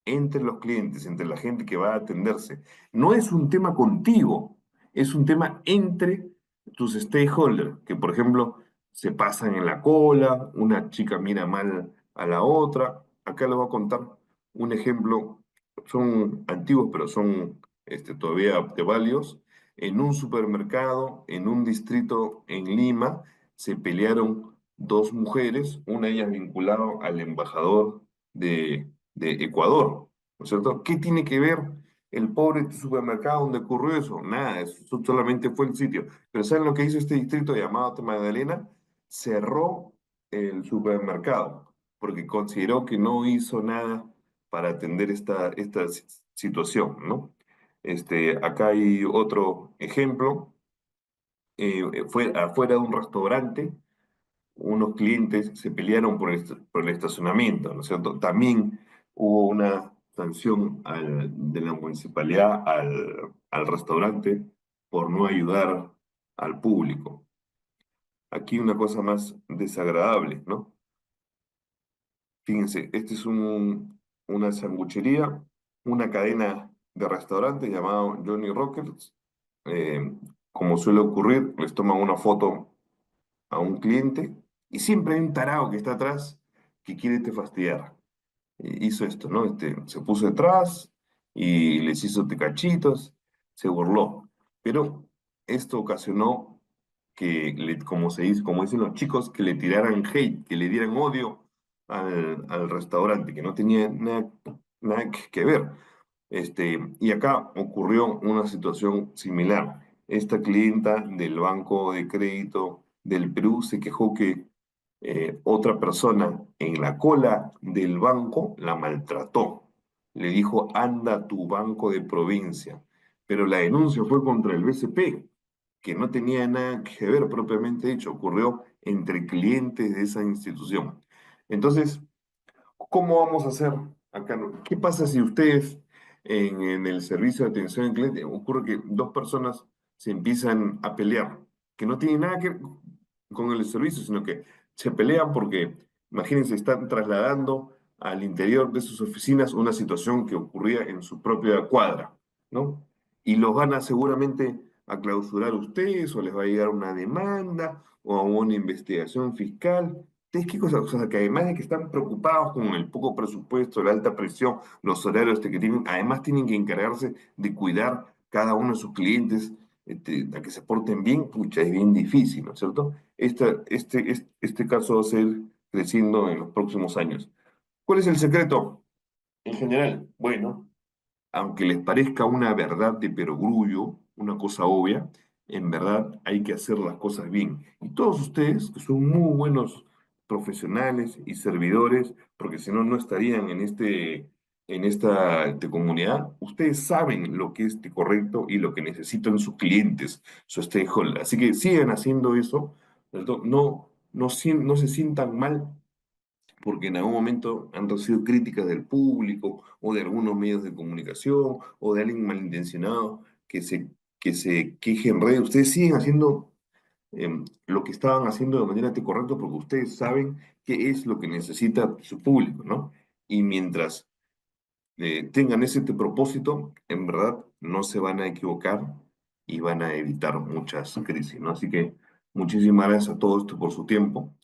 entre los clientes, entre la gente que va a atenderse. No es un tema contigo, es un tema entre tus stakeholders, que por ejemplo se pasan en la cola, una chica mira mal a la otra. Acá les voy a contar un ejemplo, son antiguos, pero son todavía de válidos. En un supermercado, en un distrito en Lima, se pelearon dos mujeres, una de ellas vinculada al embajador de Ecuador, ¿no es cierto? ¿Qué tiene que ver el pobre supermercado donde ocurrió eso? Nada, eso solamente fue el sitio. Pero ¿saben lo que hizo este distrito llamado Magdalena? Cerró el supermercado porque consideró que no hizo nada para atender esta situación, ¿no? Acá hay otro ejemplo. Fue afuera de un restaurante, unos clientes se pelearon por el estacionamiento, ¿no es cierto? También hubo una sanción de la municipalidad al restaurante por no ayudar al público. Aquí una cosa más desagradable, ¿no? Fíjense, este es una sanguchería, una cadena de restaurantes llamado Johnny Rockets. Eh, Como suele ocurrir, les toman una foto a un cliente y siempre hay un tarado que está atrás que quiere fastidiar. Hizo esto, ¿no? Se puso detrás y les hizo tecachitos, se burló. Pero esto ocasionó que, como se dice, como dicen los chicos, que le tiraran hate, que le dieran odio al restaurante, que no tenía nada que ver. Y acá ocurrió una situación similar. Esta clienta del Banco de Crédito del Perú se quejó que otra persona en la cola del banco la maltrató. le dijo, anda a tu banco de provincia. Pero la denuncia fue contra el BCP, que no tenía nada que ver propiamente dicho, ocurrió entre clientes de esa institución. Entonces, ¿cómo vamos a hacer acá? ¿Qué pasa si ustedes en el servicio de atención al cliente ocurre que dos personas se empiezan a pelear, que no tienen nada que ver con el servicio, sino que se pelean porque, imagínense, están trasladando al interior de sus oficinas una situación que ocurría en su propia cuadra, ¿no? Y los van a seguramente a clausurar ustedes o les va a llegar una demanda o a una investigación fiscal. ¿Ustedes qué cosa? O sea, que además de que están preocupados con el poco presupuesto, la alta presión, los horarios que tienen, además tienen que encargarse de cuidar cada uno de sus clientes, a que se porten bien, pucha, es bien difícil, ¿no es cierto? Este caso va a seguir creciendo en los próximos años. ¿Cuál es el secreto? En general, bueno, aunque les parezca una verdad de perogrullo, una cosa obvia, en verdad hay que hacer las cosas bien. Y todos ustedes, que son muy buenos profesionales y servidores, porque si no, no estarían en esta comunidad, ustedes saben lo que es correcto y lo que necesitan sus clientes, su stakeholder. Así que sigan haciendo eso, ¿cierto? No se sientan mal porque en algún momento han recibido críticas del público o de algunos medios de comunicación o de alguien malintencionado que se queje en redes. Ustedes siguen haciendo lo que estaban haciendo de manera correcta porque ustedes saben qué es lo que necesita su público, ¿no? Y mientras tengan ese propósito, en verdad no se van a equivocar y van a evitar muchas crisis, ¿no? Así que muchísimas gracias a todos por su tiempo.